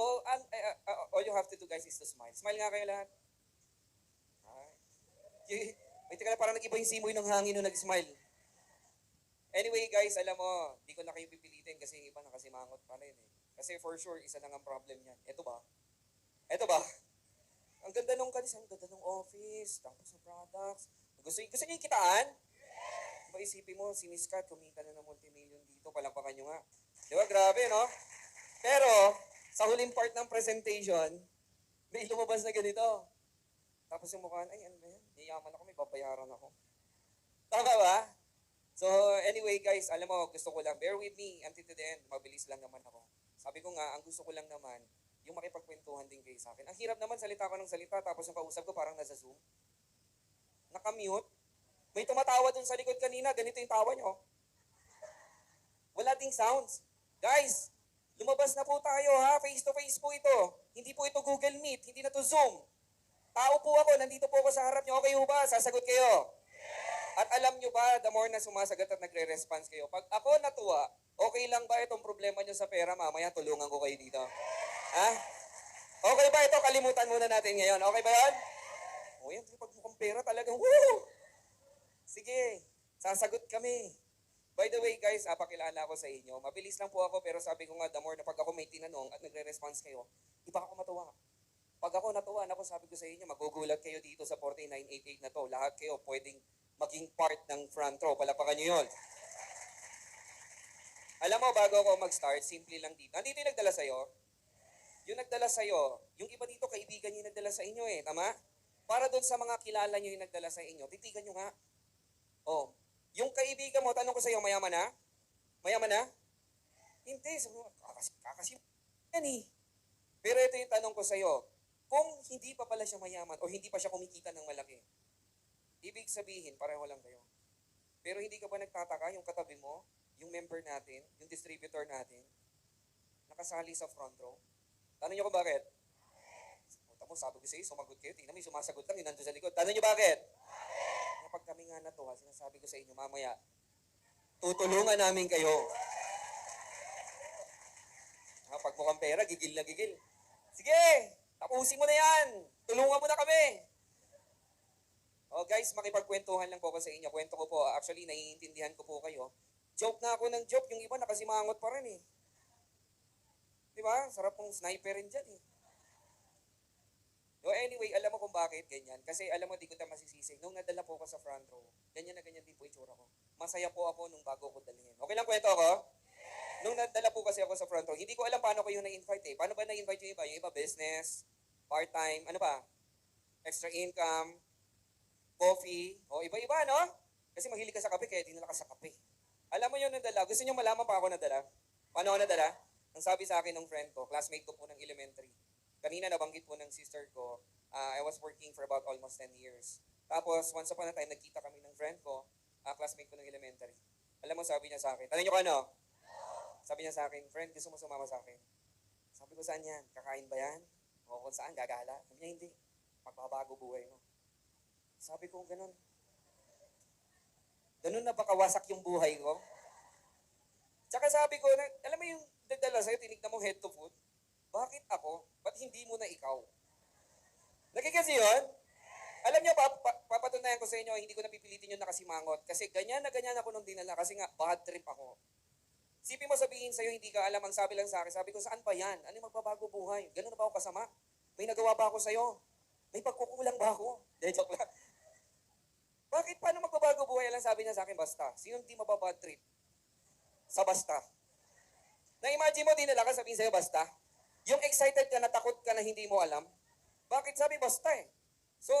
B: all you have to do guys is to smile. Smile nga kayo lahat. Wait, teka lang, parang nag-iba yung simoy ng hangin nung nag-smile. Anyway guys, alam mo, di ko na kayo pipilitin kasi yung iba nakasimangot pa rin eh. Kasi for sure, isa lang ang problem niyan. Ito ba? Ang ganda nung kanisa, ang ganda nung office, tapos ng products. Gusto niyo yung kitaan? Maisipin mo, si Miss Kat, kumita na ng multimillion dito, palakpakan nyo nga. Di ba? Grabe, no? Pero, sa huling part ng presentation, may lumabas na ganito. Tapos yung mukhaan, ay ano ba yan? Yayaman ako, may babayaran ako. Tama ba? So anyway guys, alam mo, gusto ko lang, bear with me until to the end, mabilis lang naman ako. Sabi ko nga, ang gusto ko lang naman, yung makipagkwentuhan din kayo sa akin. Ang hirap naman, salita ko ng salita, tapos yung kausap ko parang nasa Zoom. Nakamute. May tumatawa dun sa likod kanina, ganito yung tawa nyo. Wala ding sounds. Guys, lumabas na po tayo ha, face to face po ito. Hindi po ito Google Meet, hindi na to Zoom. Tao po ako, nandito po ako sa harap nyo, okay ho ba? Sasagot kayo. At alam nyo ba, the more na sumasagot at nagre-response kayo, pag ako natuwa, okay lang ba itong problema nyo sa pera? Mamaya tulungan ko kayo dito. Ha? Okay ba ito? Kalimutan muna natin ngayon. Okay ba yan? O yan, pag mukhang pera talagang, woo! Sige, sasagot kami. By the way guys, pakilala ko sa inyo. Mabilis lang po ako pero sabi ko nga, the more na pag ako may tinanong at nagre-response kayo, iba ako matuwa. Pag ako natuwa, ako sabi ko sa inyo, magugulat kayo dito sa 4988 na to. Lahat kayo pwedeng maging part ng front row. Palapakan nyo yun. Alam mo, bago ako mag-start, simple lang dito. Nandito yung nagdala sa'yo. Yung nagdala sa'yo, yung iba dito, kaibigan nyo yung nagdala sa inyo eh. Tama? Para doon sa mga kilala nyo yung nagdala sa inyo, titigan nyo nga. Oh, yung kaibigan mo, tanong ko sa'yo, mayaman na? Mayaman na? Hindi. Kakasim yan eh. Pero ito yung tanong ko sa'yo. Kung hindi pa pala siya mayaman o hindi pa siya kumikita ng malaki, ibig sabihin, pareho lang kayo. Pero hindi ka ba nagtataka yung katabi mo, yung member natin, yung distributor natin, nakasali sa front row? Tanong niyo kung bakit? Puta mo, sabi ko sa'yo, sumagot kayo. Tingnan mo, yung sumasagot lang, yung nandun sa likod. Tanong niyo bakit? Kapag kami nga natuwa, sinasabi ko sa inyo, mamaya, tutulungan namin kayo. Pag mukhang pera, gigil na gigil. Sige! Tapusin mo na yan. Tulungan mo na kami. Oh guys, makipagkwentuhan lang po ako sa inyo. Kwento ko po, actually naiintindihan ko po kayo. Joke na ako ng joke, yung iba nakasimangot pa rin eh. Di ba? Sarap pong sniper rin dyan eh. So anyway, alam mo kung bakit ganyan? Kasi alam mo, di ko na masisisi. Nung nadala po ako sa front row, ganyan na ganyan din po itsura ko. Masaya po ako nung bago ko dalhin. Okay lang kwento ako? Nung nadala po kasi ako sa front row, hindi ko alam paano ko yung na-invite eh. Paano ba na-invite yung iba? Yung iba business, part-time, ano ba? Extra income, coffee, o iba-iba, no? Kasi mahilig ka sa kape, kaya dinala ka sa kape. Alam mo yun nadala. Gusto niyo malaman pa ako nadala? Paano ako nadala? Ang sabi sa akin ng friend ko, classmate ko po ng elementary. Kanina nabanggit po ng sister ko, I was working for about almost 10 years. Tapos, once upon a time, nagkita kami ng friend ko, classmate ko ng elementary. Alam mo, sabi niya sa akin, tanong niyo ko ano? Sabi niya sa akin, friend, gusto mo sumama sa akin? Sabi ko, saan yan? Kakain ba yan? O kung saan, gagala? Sabi niya, hindi. Magbabago buhay mo. Sabi ko, ganun. Ganun na ba kawasak yung buhay ko? Tsaka sabi ko, alam mo yung nagdala sa'yo, tinignan mo head to foot? Bakit ako? Ba't hindi mo na ikaw? Nagigets niyo yun? Alam niyo, papatunayan ko sa inyo, hindi ko napipilitin yung nakasimangot. Kasi ganyan na ganyan ako nung dinala. Kasi nga, bad trip ako. Sipin mo sabihin sa'yo, hindi ka alam. Ang sabi lang sa akin, sabi ko, saan ba yan? Ano yung magbabago buhay? Ganun na ba ako kasama? May nagawa ba ako sa'yo? May pagkukulang ba ako? Joke lang. Bakit? Paano magbabago buhay? Alam sabi niya sa akin, basta. Sino hindi mababad trip? Sa basta. Na-imagine mo, dinala ka, sabihin sa'yo, basta. Yung excited ka, natakot ka na hindi mo alam. Bakit sabi basta eh? So,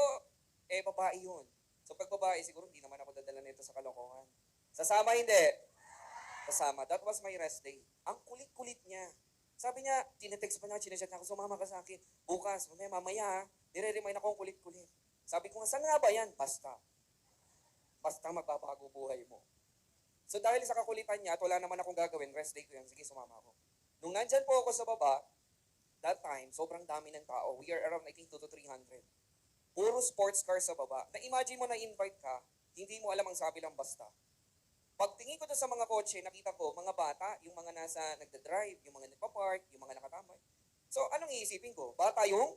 B: babae yun. So, pag babae, siguro hindi naman ako dadala nito sa kalokohan. Sasama, hindi. Kasama. That was my rest day. Ang kulit-kulit niya. Sabi niya, tinetext pa niya, chinachat niya ako, sumama ka sa akin. Bukas, mamaya, nire-remind ako ang kulit-kulit. Sabi ko nga, saan nga ba yan? Basta. Basta magbabago buhay mo. So dahil sa kakulitan niya at wala naman akong gagawin, rest day ko yan, sige sumama ako. Nung nandyan po ako sa baba, that time, sobrang dami ng tao. We are around, I think, 200 to 300. Puro sports car sa baba. Na-imagine mo na invite ka, hindi mo alam ang sabi lang basta. Pagtingin ko doon sa mga kotse, nakita ko, mga bata, yung mga nasa nagda-drive, yung mga nagpa-park, yung mga nakatamay. So, anong iisipin ko? Bata yung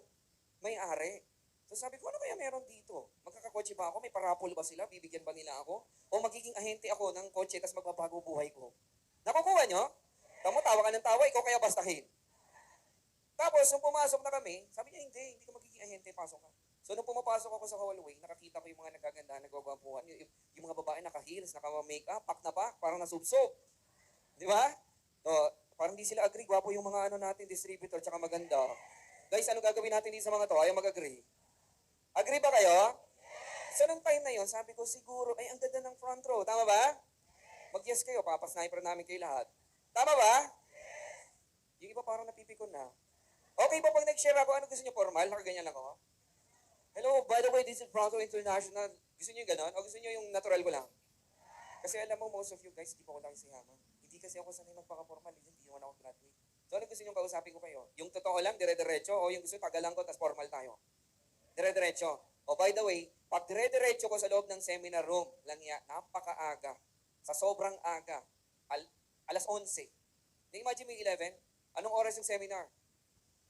B: may-ari. So, sabi ko, ano kaya meron dito? Magkakakotse ba ako? May parapol ba sila? Bibigyan ba nila ako? O magiging ahente ako ng kotse, tapos magbabago buhay ko? Nakukuha nyo? Tamo, tawa ka ng tawa, ikaw kaya bastahin. Tapos, nung pumasok na kami, sabi niya, hindi ka magiging ahente, pasok ka. So, nung pumapasok ako sa hallway, nakakita ko yung mga nagaganda, nagwagwapuhan, yung mga babae naka-heels, naka-makeup, pak na pak, parang nasubsob. Di ba? So, parang di sila agree, gwapo yung mga ano natin, distributor, tsaka maganda. Guys, ano gagawin natin dito sa mga to? Ayaw mag-agree. Agree ba kayo? So, nung time na yon, sabi ko, siguro, ay, ang ganda ng front row. Tama ba? Mag-yes kayo, papasniper namin kayo lahat. Tama ba? Yung iba parang napipikon na. Okay ba pag nag-share ako, ano gusto niyo, formal? Nakaganyan ako? Hello, by the way, this is Pronto International. Gusto niyo yung ganon? O gusto niyo yung natural ko lang? Kasi alam mo, most of you guys, hindi pa ako laki siyaman. Hindi kasi ako sanay magpaka-formal. Hindi naman ako graduate. So, ano gusto niyo kausapin ko kayo? Yung totoo lang, dire-diretso, o yung gusto tagalan ko, tas formal tayo? Dire-diretso. O by the way, pag dire-diretso ko sa loob ng seminar room, lang ya, napakaaga. Sa sobrang aga. Alas 11. Na-imagine mo yung 11? Anong oras yung seminar?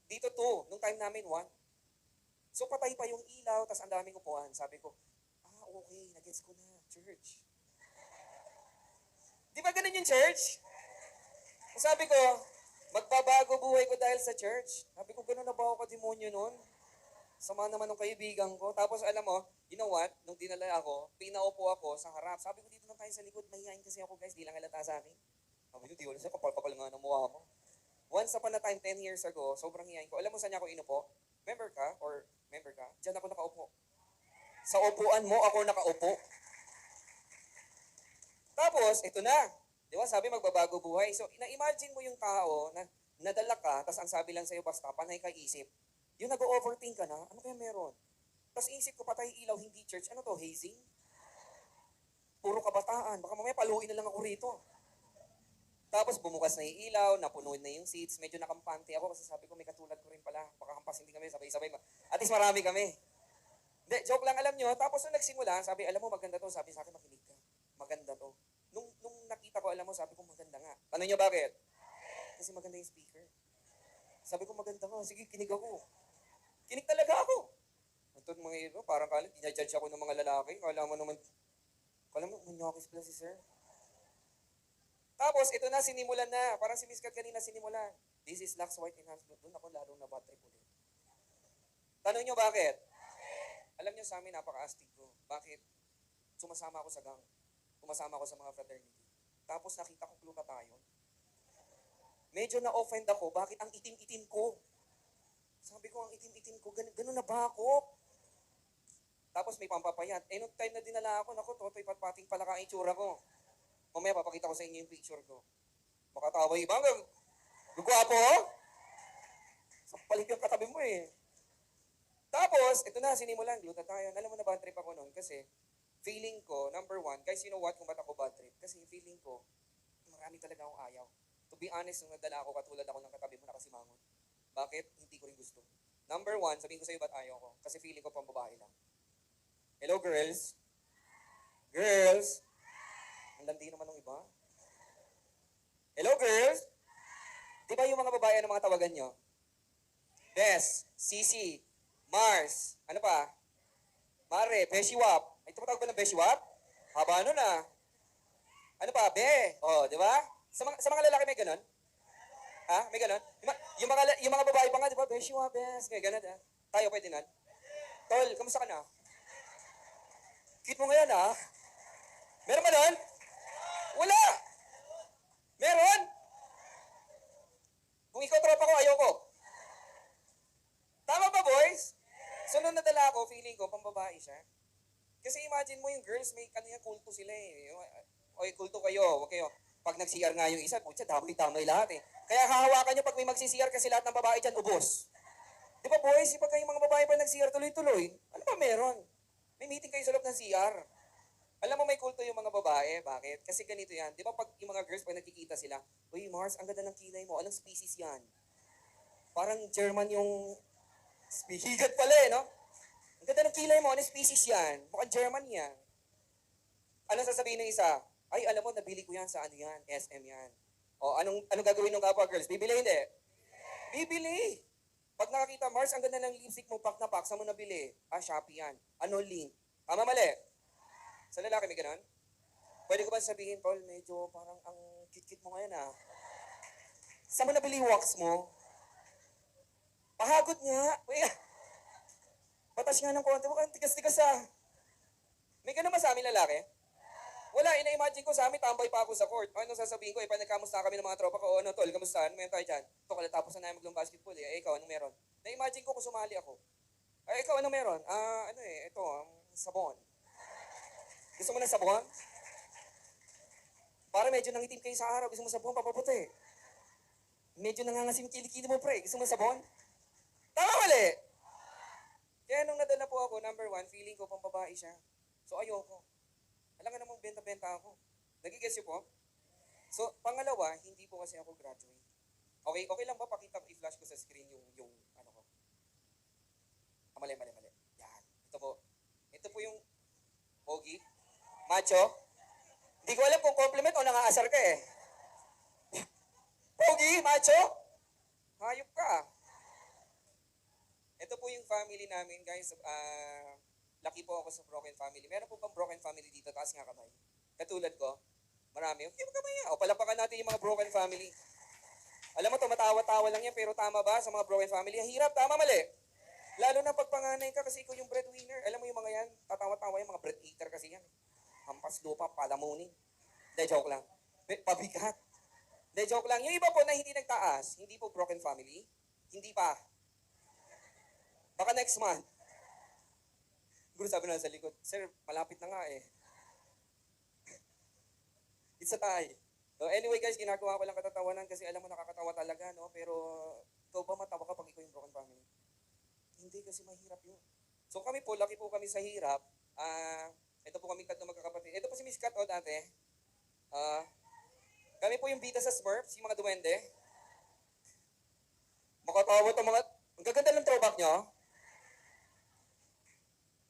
B: Dito 2. Nung time namin, 1. So patay pa yung ilaw, tas ang daming upuan. Sabi ko, okay, nagets ko na, church. Di ba ganun yung church? Sabi ko, magbabago buhay ko dahil sa church. Sabi ko, ganun na ba ako ka-demonyo nun? Sama naman ng kaibigan ko. Tapos alam mo, you know what? Nung dinala ako, pinaupo ako sa harap. Sabi ko, dito lang tayo sa likod. Mahihain kasi ako guys, di lang halata sa akin. Sabi ko, di wala siya, kapal-kapal nga ng mukha mo. Once upon a time, 10 years ago, sobrang hihain ko. Alam mo saan niya ako inupo? Member ka? Diyan ako nakaupo. Sa upuan mo, ako nakaupo. Tapos, ito na. Di ba, sabi magbabago buhay. So, na-imagine mo yung tao na nadala ka, tapos ang sabi lang sa'yo, basta, panay ka isip. Yung nag-overthink ka na, ano kaya meron? Tapos isip ko, patay ilaw, hindi church. Ano to, hazing? Puro kabataan. Baka mamaya paluin na lang ako rito. Tapos bumukas na yung ilaw, napunuin na yung seats, medyo nakampante ako kasi sabi ko may katulad ko rin pala. Baka hampasin din kami, sabay-sabay. At least marami kami. Hindi, joke lang alam nyo. Tapos nung nagsimula, sabi, alam mo maganda to. Sabi sa akin, makinig ka. Maganda to. Nung nakita ko, alam mo, sabi ko maganda nga. Tanong nyo bakit? Kasi maganda yung speaker. Sabi ko maganda nga. Sige, kinig ako. Kinig talaga ako. Ito mga ito, parang kala, dinajudge ako ng mga lalaki. Kala mo, manyakis pala si sir. Tapos, ito na, sinimulan na. Parang si Miss Kat kanina sinimulan. This is Lux White Enhancement. Doon ako lalong na bad trip ulit. Tanong nyo bakit? Alam nyo sa amin, napaka-astig ko. Bakit? Sumasama ako sa gang. Sumasama ako sa mga fraternity. Tapos nakita ko glutathione. Medyo na-offend ako. Bakit ang itim-itim ko? Sabi ko, ang itim-itim ko, ganun na ba ako? Tapos may pampapayat. Nung time na dinala ako, naku, toto'y patpating pala ka ang itsura ko. Mamaya papakita ko sa inyo yung picture ko. Makatawa yung iba. Gugwapo? Sampalik yung katabi mo eh. Tapos, ito na, sinimulan, glutathione. Alam mo na bad trip ako noon kasi feeling ko, number 1, guys, you know what, kung ba't ako bad trip? Kasi feeling ko, marami talaga akong ayaw. To be honest, nung nadala ako, katulad ako ng katabi mo nakasimangon. Bakit? Hindi ko rin gusto. Number 1, sabihin ko sa'yo ba't ayaw ko? Kasi feeling ko pang babae lang. Hello, girls? Girls? Ang landi naman ng iba. Hello, girls? Di ba yung mga babae, ano mga tawagan nyo? Bes, Sisi, Mars. Ano pa? Mare, Beshiwap. Ay, tumatawag ba ng Beshiwap? Haba nun ah. Ano pa? Be. Oh, di ba? Sa mga lalaki may ganun? Ha? May ganun? Yung mga babae pa nga, di ba? Beshiwap, bes. May ganun ah. Tayo pwede nun? Tol, kamusta ka na? Cute mo ngayon ah. Meron ba nun? Wala! Meron? Kung ikaw tropa ko, ayoko. Tama ba, boys? So, nung nadala ako, feeling ko, pambabae siya. Kasi imagine mo yung girls, may kanina kulto sila eh. Oy, kulto kayo, huwag kayo. Pag nag-CR nga yung isa, putya, damay-damay lahat eh. Kaya hahawakan nyo pag may mag-CR kasi lahat ng babae dyan, ubos. Di ba, boys, pag kayong mga babae pa nag-CR tuloy-tuloy, ano ba meron? May meeting kayo sa loob ng CR. Alam mo may kulto yung mga babae. Bakit? Kasi ganito yan. Di ba pag yung mga girls, pag nagkikita sila, uy, Mars, ang ganda ng kilay mo. Anong species yan? Parang German yung higat pala eh, no? Ang ganda ng kilay mo. Anong species yan? Mukhang German yan. Ano sasabihin ng isa? Ay, alam mo, nabili ko yan sa ano yan? SM yan. O, anong gagawin ng kapwa girls? Bibili, hindi? Bibili! Pag nakakita, Mars, ang ganda ng lipstick mo, pack na pack, saan mo nabili? Ah, Shopee yan. Ano link? Tama, mali? Sa lalaki may ganon? Pwede ko ba sabihin, Paul, medyo parang ang cute-cute mo ngayon ah. Saan mo nabili wax mo? Pahagod nga. Uy, batas nga ng konti. Mukhang tigas-tigas ah. May ganon ba sa amin lalaki? Wala, ina-imagine ko sa amin, tambay pa ako sa court. Ano sasabihin ko, pag nagkamusta kami ng mga tropa ko, ano tol, kamusta? Ano meron tayo dyan? Ito, kalatapos na namin maglong basketball eh. Ikaw, anong meron? Na-imagine ko kung sumali ako. Ay, ikaw, anong meron? Ito, sabon. Gusto mo ng sabon? Para medyo nangitim kayo sa araw, gusto mo sabon, papaputi. Medyo nangangasim kilikili mo, pre. Gusto mo sabon? Tama mali! Kaya nung nadala po ako, number 1, feeling ko pambabae siya. So ayoko. Alam nga namang benta-benta ako. Nagigets niyo po? So, pangalawa, hindi po kasi ako graduate. Okay lang ba pakita ko, i-flash ko sa screen yung ano ko? Mali. Yan. Ito po yung pogi. Macho. Hindi ko alam kung compliment o nangaasar ka eh. Pogi, macho. Hayop ka. Ito po yung family namin, guys. Lucky po ako sa broken family. Meron po bang broken family dito? Taas nga kamay. Katulad ko. Marami. Okay, magkamay. O, palapakan natin yung mga broken family. Alam mo, tumatawa-tawa lang yan, pero tama ba sa mga broken family? Ang hirap, tama, mali. Lalo na pag panganay ka kasi ikaw yung breadwinner. Alam mo yung mga yan, tatawa-tawa yung mga bread eater kasi yan. Hampas lupa, palamunin. Hindi, joke lang. Pabigat. Hindi, joke lang. Yung iba po na hindi nagtaas, hindi po broken family. Hindi pa. Baka next month. Guru sabi na sa likod, sir, malapit na nga eh. It's a tie. So anyway guys, ginagawa ko lang katatawanan kasi alam mo nakakatawa talaga, no? Pero ikaw ba matawa ka pag ikaw yung broken family? Hindi kasi mahirap yun. So kami po, laki po kami sa hirap. Ito po kami tatlo magkakapatid. Ito po si Miss Kat o dati. Kami po yung bida sa Smurfs, yung mga duwende. Makatawa itong mga... Ang gaganda ng throwback nyo.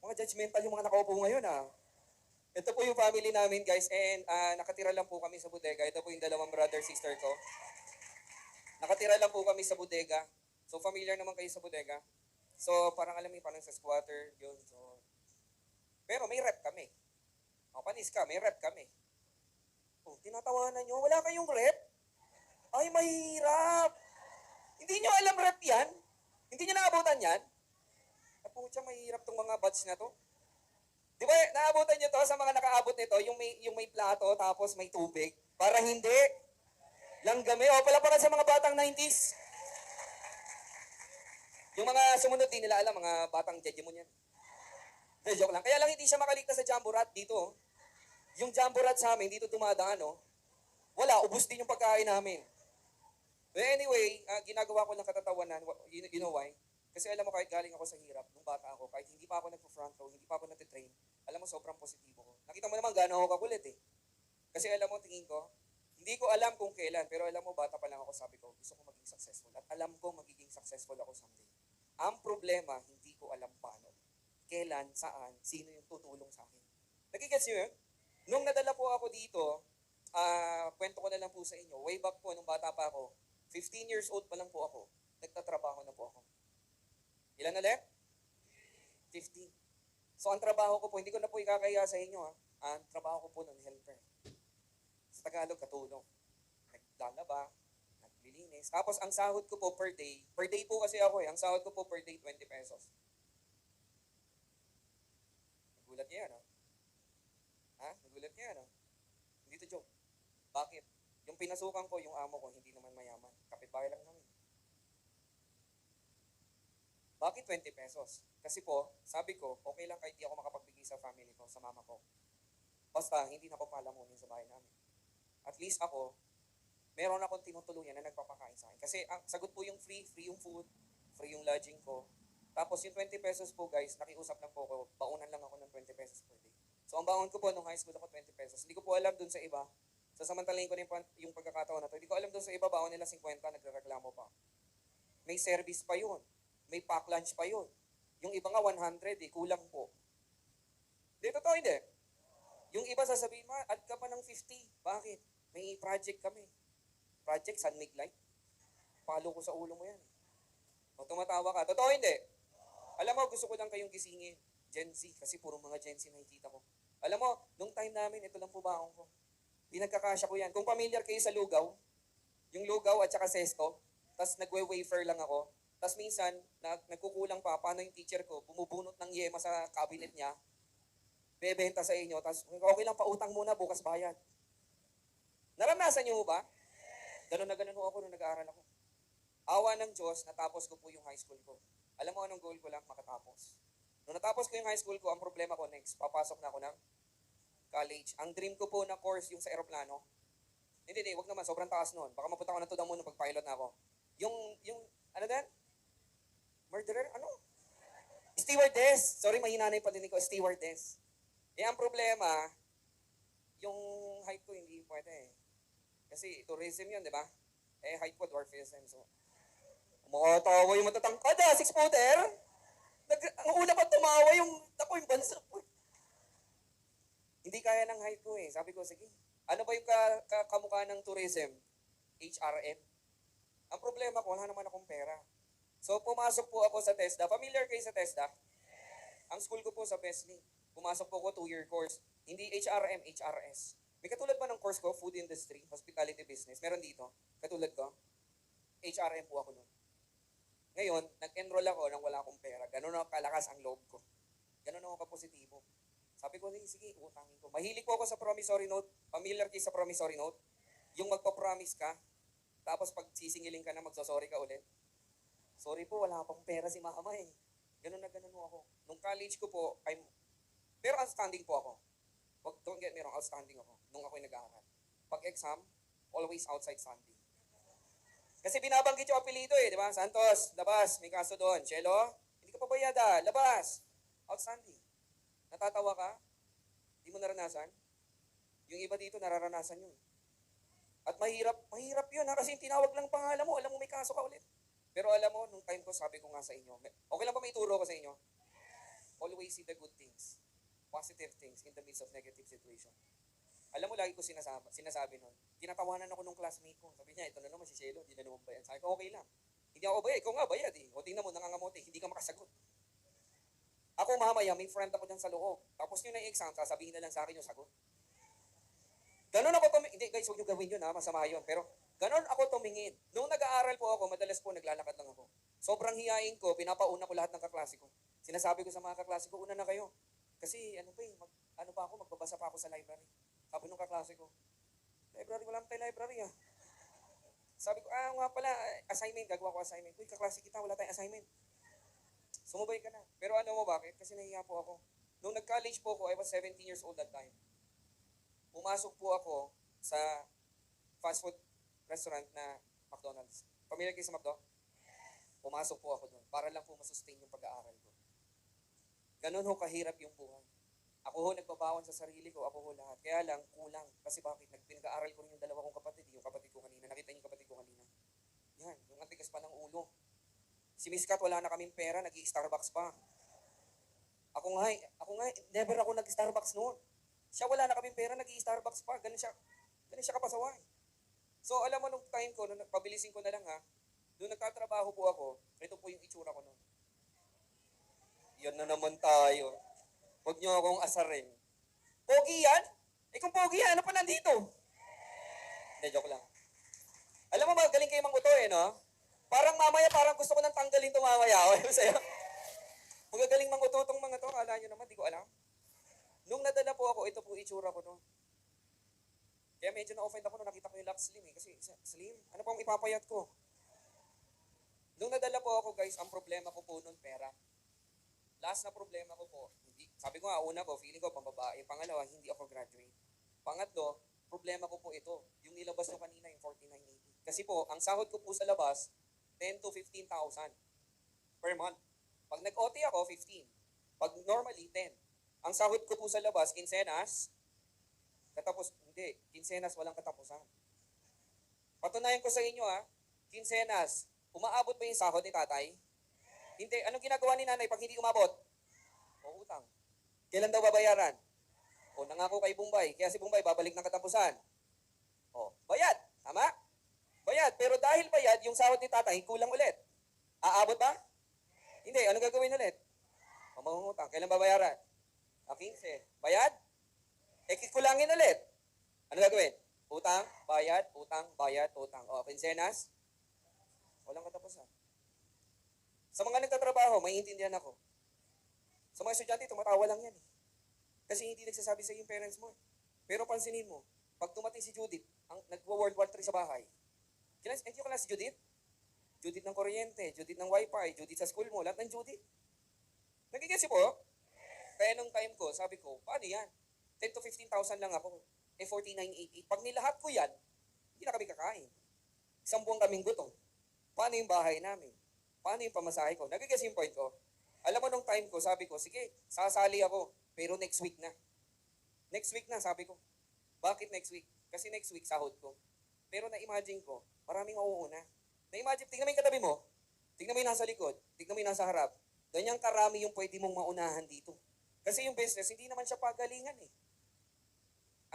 B: Mga judgmental yung mga nakaupo ngayon ah. Ito po yung family namin guys and nakatira lang po kami sa bodega. Ito po yung dalawang brother sister ko. Nakatira lang po kami sa bodega. So familiar naman kayo sa bodega. So parang alam mo parang sa squatter yun. So, pero may rep kami. O panis ka, may rep kami. Oh, tinatawanan nyo, wala kayong rep? Ay, mahirap. Hindi nyo alam rep yan? Hindi nyo naabutan yan? Pucha, mahirap tong mga batch na to. Di ba, naabutan nyo to sa mga nakaabot nito, yung may plato, tapos may tubig. Para hindi. Langgami. O, palapakan sa mga batang 90s. Yung mga sumunod, di nila alam, mga batang jejemon yan. De, joke lang. Kaya lang hindi siya makaligtas sa Jumbo Rat dito. Yung Jumbo Rat sa amin, dito dumadaan, no? Wala, ubus din yung pagkain namin. But anyway, ginagawa ko ng katatawanan. You know why? Kasi alam mo, kahit galing ako sa hirap, nung bata ako, kahit hindi pa ako nagpo-front row, hindi pa ako nagtitrain, alam mo, sobrang positibo ko. Nakita mo naman gano'n ako kakulit eh. Kasi alam mo, tingin ko, hindi ko alam kung kailan, pero alam mo, bata pa lang ako, sabi ko, gusto ko maging successful. At alam ko, magiging successful ako someday. Ang problema, hindi ko alam paano. Kailan, saan, sino yung tutulong sa akin. Nagigets nyo yun? Nung nadala po ako dito, kwento ko na lang po sa inyo, way back po, nung bata pa ako, 15 years old pa lang po ako, nagtatrabaho na po ako. Ilan ulit? 50. So ang trabaho ko po, hindi ko na po ikakaya sa inyo ha. Ang trabaho ko po nun, helper. Sa Tagalog, katulong. Naglalaba, naglilinis. Tapos ang sahod ko po per day po kasi ako eh. Ang sahod ko po per day, 20 pesos. Nagulat niya yan, ha? Ha? Nagulat niya yan, ha? Hindi to joke. Bakit? Yung pinasukan ko, yung amo ko, hindi naman mayaman. Kapitbahay lang namin. Bakit 20 pesos? Kasi po, sabi ko, okay lang kahit di ako makapagbigay sa family ko, sa mama ko. Basta, hindi na po palamunin sa bahay namin. At least ako, meron akong tinutuluyan na nagpapakain sa akin. Kasi ang sagot po yung free yung food, free yung lodging ko. Tapos yung 20 pesos po guys, nakiusap lang po ako, baunan lang ako ng 20 pesos per day. So ang baon ko po nung high school ako 20 pesos. Hindi ko po alam dun sa iba. Sasamantalahin ko na yung pagkakataon na to. Hindi ko alam dun sa iba, baon nila 50, nagrereklamo pa. May service pa yun. May pack lunch pa yun. Yung iba nga 100 eh, kulang po. Hindi, totoo hindi. Yung iba sasabihin mo, add ka pa ng 50. Bakit? May project kami. Project Sun Make Light. Palo ko sa ulo mo yan. O tumatawa ka. Totoo hindi. Alam mo, gusto ko lang kayong gisingin. Gen Z. Kasi puro mga Gen Z nakikita ko. Alam mo, nung time namin, ito lang po baon ko. Pinagkakasya ko yan. Kung familiar kayo sa lugaw, yung lugaw at saka sesto, tas nagwe-wafer lang ako, tas minsan, nagkukulang pa, paano yung teacher ko, bumubunot ng yema sa cabinet niya, bebenta sa inyo, tas okay lang, pautang muna, bukas bayad. Naranasan niyo ba? Ganun na ganun ako nung nag-aaral ako. Awa ng Diyos, natapos ko po yung high school ko. Alam mo anong goal ko lang? Makatapos. Nung natapos ko yung high school ko, ang problema ko next, papasok na ako ng college. Ang dream ko po na course yung sa aeroplano. Hindi, wag naman, sobrang taas nun. Baka mapunta ko na to the moon nung pag-pilot na ako. Yung, ano din? Murderer? Ano? Stewardess. Sorry, mahina na yung padinig ko. Stewardess. Eh, ang problema, yung height ko hindi pwede eh. Kasi tourism yun, di ba? Eh, height ko, dwarfism. So, umatawa yung matatangkad 6-footer. Ang una pa tumawa yung, ako yung bansa. Hindi kaya ng height ko eh. Sabi ko, sige. Ano ba yung kamukha ng tourism? HRM. Ang problema ko, wala naman akong pera. So, pumasok po ako sa TESDA. Familiar kayo sa TESDA? Ang school ko po sa Besley. Pumasok po ako 2-year course. Hindi HRM, HRS. May katulad ba ng course ko, Food Industry, Hospitality Business? Meron dito. Katulad ko. HRM po ako nun. Ngayon, nag-enroll ako nang wala akong pera. Ganun ako kalakas ang loob ko. Ganun ako kapositibo. Sabi ko, sige, utangin ko. Mahilig po ako sa promissory note. Familiar kayo sa promissory note? Yung magpa-promise ka, tapos pag sisingilin ka na, magsasorry ka ulit. Sorry po, wala pang pera si mama eh. Ganun na ganun ako. Nung college ko po, pero outstanding po ako. Don't get me wrong, outstanding ako nung ako'y nag-aaral. Pag exam, always outside standing. Kasi binabanggit yung apelido eh, di ba? Santos, labas, may kaso doon. Chelo, hindi ka pa bayada, labas. Outstanding. Natatawa ka? Hindi mo naranasan? Yung iba dito nararanasan yun. At mahirap yun ha, kasi yung tinawag lang pangalan mo, alam mo may kaso ka ulit. Pero alam mo, nung time ko, sabi ko nga sa inyo, okay lang ba may turo ko sa inyo? Always see the good things, positive things in the midst of negative situation. Alam mo, lagi ko sinasabi nun. Tinatawanan ako nung classmate ko. Sabi niya, ito na naman si Cielo, di na naman bayad. Sabi ko, okay lang. Hindi ako bayad, ikaw nga bayad eh. O tingnan mo, nangangamote, hindi ka makasagot. Ako mamaya, may friend ako dyan sa loob. Tapos yun na yung exam, sasabihin na lang sa akin yung sagot. Ganon ako hindi guys, huwag nyo gawin yun ha, masama yun. Pero ganon ako tumingin. Nung nag-aaral po ako, madalas po naglalakad lang ako. Sobrang hiyain ko, pinapauna ko lahat ng kaklase ko. Sinasabi ko sa mga kaklase ko, una na kayo. Kasi magbabasa pa ako sa library. Sabi nung kaklase ko, library, wala naman tayo library ha. Sabi ko, nga pala, assignment, gagawa ko assignment. Uy, kaklase kita, wala tayong assignment. Sumubay ka na. Pero ano mo bakit? Kasi nahiya po ako. Nung nag-college po ako, I was 17 years old that time. Pumasok po ako sa fast food restaurant na McDonald's. Familiar kayo sa McDo? Pumasok po ako doon para lang po masustain yung pag-aaral ko. Ganun ho kahirap yung buhay. Ako ho nagbabawan sa sarili ko, ako ho lahat. Kaya lang, kulang. Kasi bakit? Pinag-aaral ko rin yung dalawa kong kapatid, yung kapatid ko kanina. Nakita niyo yung kapatid ko kanina. Yan, yung antigas pa ng ulo. Si Miss Kat, wala na kaming pera, nag-i-Starbucks pa. Ako nga, never ako nag-Starbucks noon. Siya wala na kaming pera, nag-i-Starbucks pa. Ganun siya kapasaway. So alam mo nung time ko, nung pabilisin ko na lang ha, nung nagtatrabaho po ako, ito po yung itsura ko noon. Yan na naman tayo. Huwag niyo akong asarin. Pogi yan? Eh kung pogi yan, ano pa nandito? Hindi, joke lang. Alam mo ba, galing kayo manguto eh, no? Parang mamaya, parang gusto ko nang tanggalin ito mamaya. Okay ba sa'yo? Magagaling manguto itong mga to. Akala nyo naman, di ko alam. Nung nadala po ako, ito po itsura ko, no? Kaya medyo na-offend ako nung nakita ko yung Lux Slim eh. Kasi, Slim, ano pang ipapayat ko? Nung nadala po ako, guys, ang problema ko po nun pera. Last na problema ko po, hindi, sabi ko nga, una ko, feeling ko pambabae. Pangalawa, hindi ako graduate. Pangatlo, problema ko po ito, yung nilabas nyo kanina, yung 4980. Kasi po, ang sahod ko po sa labas, 10 to 15,000 per month. Pag nag-OT ako, 15. Pag normally, 10. Ang sahod ko po sa labas, kinsenas, hindi, kinsenas walang katapusan. Patunayan ko sa inyo kinsenas, umaabot ba yung sahod ni tatay? Hindi. Anong ginagawa ni nanay pag hindi umabot? O utang. Kailan daw babayaran? O nangako kay Bombay, kaya si Bombay babalik ng katapusan. O, bayad. Tama? Bayad. Pero dahil bayad, yung sahod ni tatay, kulang ulit. Aabot ba? Hindi. Anong gagawin ulit? O mangungutang. Kailan babayaran? 15. Bayad? Eh, kikulangin ulit. Ano gagawin? Utang, bayad, utang, bayad, utang. O, kinsenas? Walang katapusan. Sa mga nagtatrabaho, may intindihan ako. Sa mga estudyante, tumatawa lang yan eh. Kasi hindi nagsasabi sa yung parents mo. Pero pansinin mo, pag tumating si Judith, ang nagwa-World War III sa bahay, hindi ko lang si Judith? Judith ng kuryente, Judith ng wifi, Judith sa school mo, lahat ng Judith. Nagigasi po? Kaya nung time ko, sabi ko, paano yan? 10 to 15,000 lang ako. Eh, 4988. Pag nilahat ko yan, hindi na kami kakain. Isang buwan kaming gutom. Paano yung bahay namin? Paano yung pamasahe ko? Nagigasi yung point ko. Alam mo nung time ko, sabi ko, sige, sasali ako. Pero next week na. Next week na, sabi ko. Bakit next week? Kasi next week, sahod ko. Pero na-imagine ko, maraming mauuna. Na-imagine, tingnan mo yung katabi mo. Tingnan mo yung nasa likod. Tingnan mo yung nasa harap. Ganyang karami yung pwede mong maunahan dito. Kasi yung business, hindi naman siya pagalingan eh.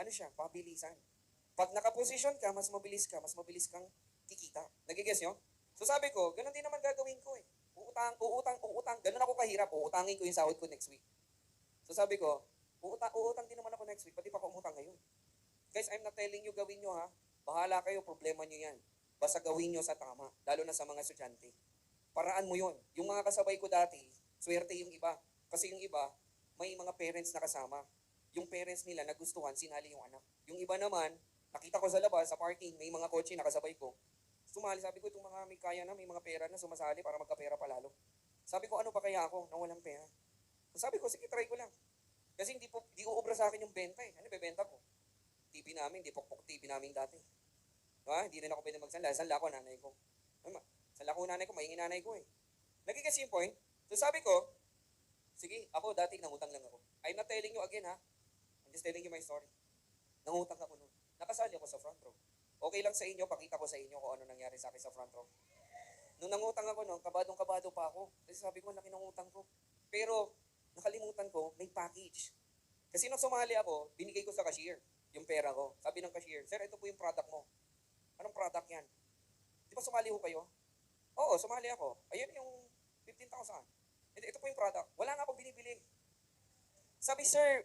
B: Ano siya? Pabilisan. Pag nakaposisyon ka, mas mabilis kang kikita. Nagigess nyo? So sabi ko, ganun din naman gagawin ko eh. Uutang. Ganun ako kahirap. Uutangin ko yung sahod ko next week. So sabi ko, uutang din naman ako next week. Pati pa ako umutang ngayon. Guys, I'm not telling you gawin nyo ha. Bahala kayo, problema nyo yan. Basta gawin nyo sa tama. Lalo na sa mga estudyante. Paraan mo yun. Yung mga kasabay ko dati, swerte yung iba. Kasi yung iba, may mga parents na kasama. Yung parents nila nagustuhan, sinali yung anak. Yung iba naman, nakita ko sa labas, sa parking, may mga kotse na kasabay ko. Sumali, sabi ko, itong mga may kaya na, may mga pera na, sumasali para magkapera palalo. Sabi ko, ano pa kaya ako na walang pera? So sabi ko, sige, try ko lang. Kasi di uubra sa akin yung benta eh. Ano bebenta ko? TV namin, di pokpok TV namin dati. Diba? Hindi rin ako pwede magsanla. Sanla ko, nanay ko. Sanla ko, nanay ko, maingin nanay ko eh. Nagigasi yung point. So sabi ko, sige, ako dati nangutang lang ako. I'm not telling you again ha. I'm just telling you my story. Nangutang ako noon. Nakasali ako sa front row. Okay lang sa inyo, pakita ko sa inyo kung ano nangyari sa akin sa front row. Nung nangutang ako noon, kabadong-kabado pa ako. Kasi sabi ko, laki ng utang ko. Pero, nakalimutan ko, may package. Kasi nung sumali ako, binigay ko sa cashier yung pera ko. Sabi ng cashier, sir, ito po yung product mo. Anong product yan? Di ba sumali ko kayo? Oo, sumali ako. Ayun yung 15,000. Ito po yung product. Wala nga akong binibili. Sabi, sir,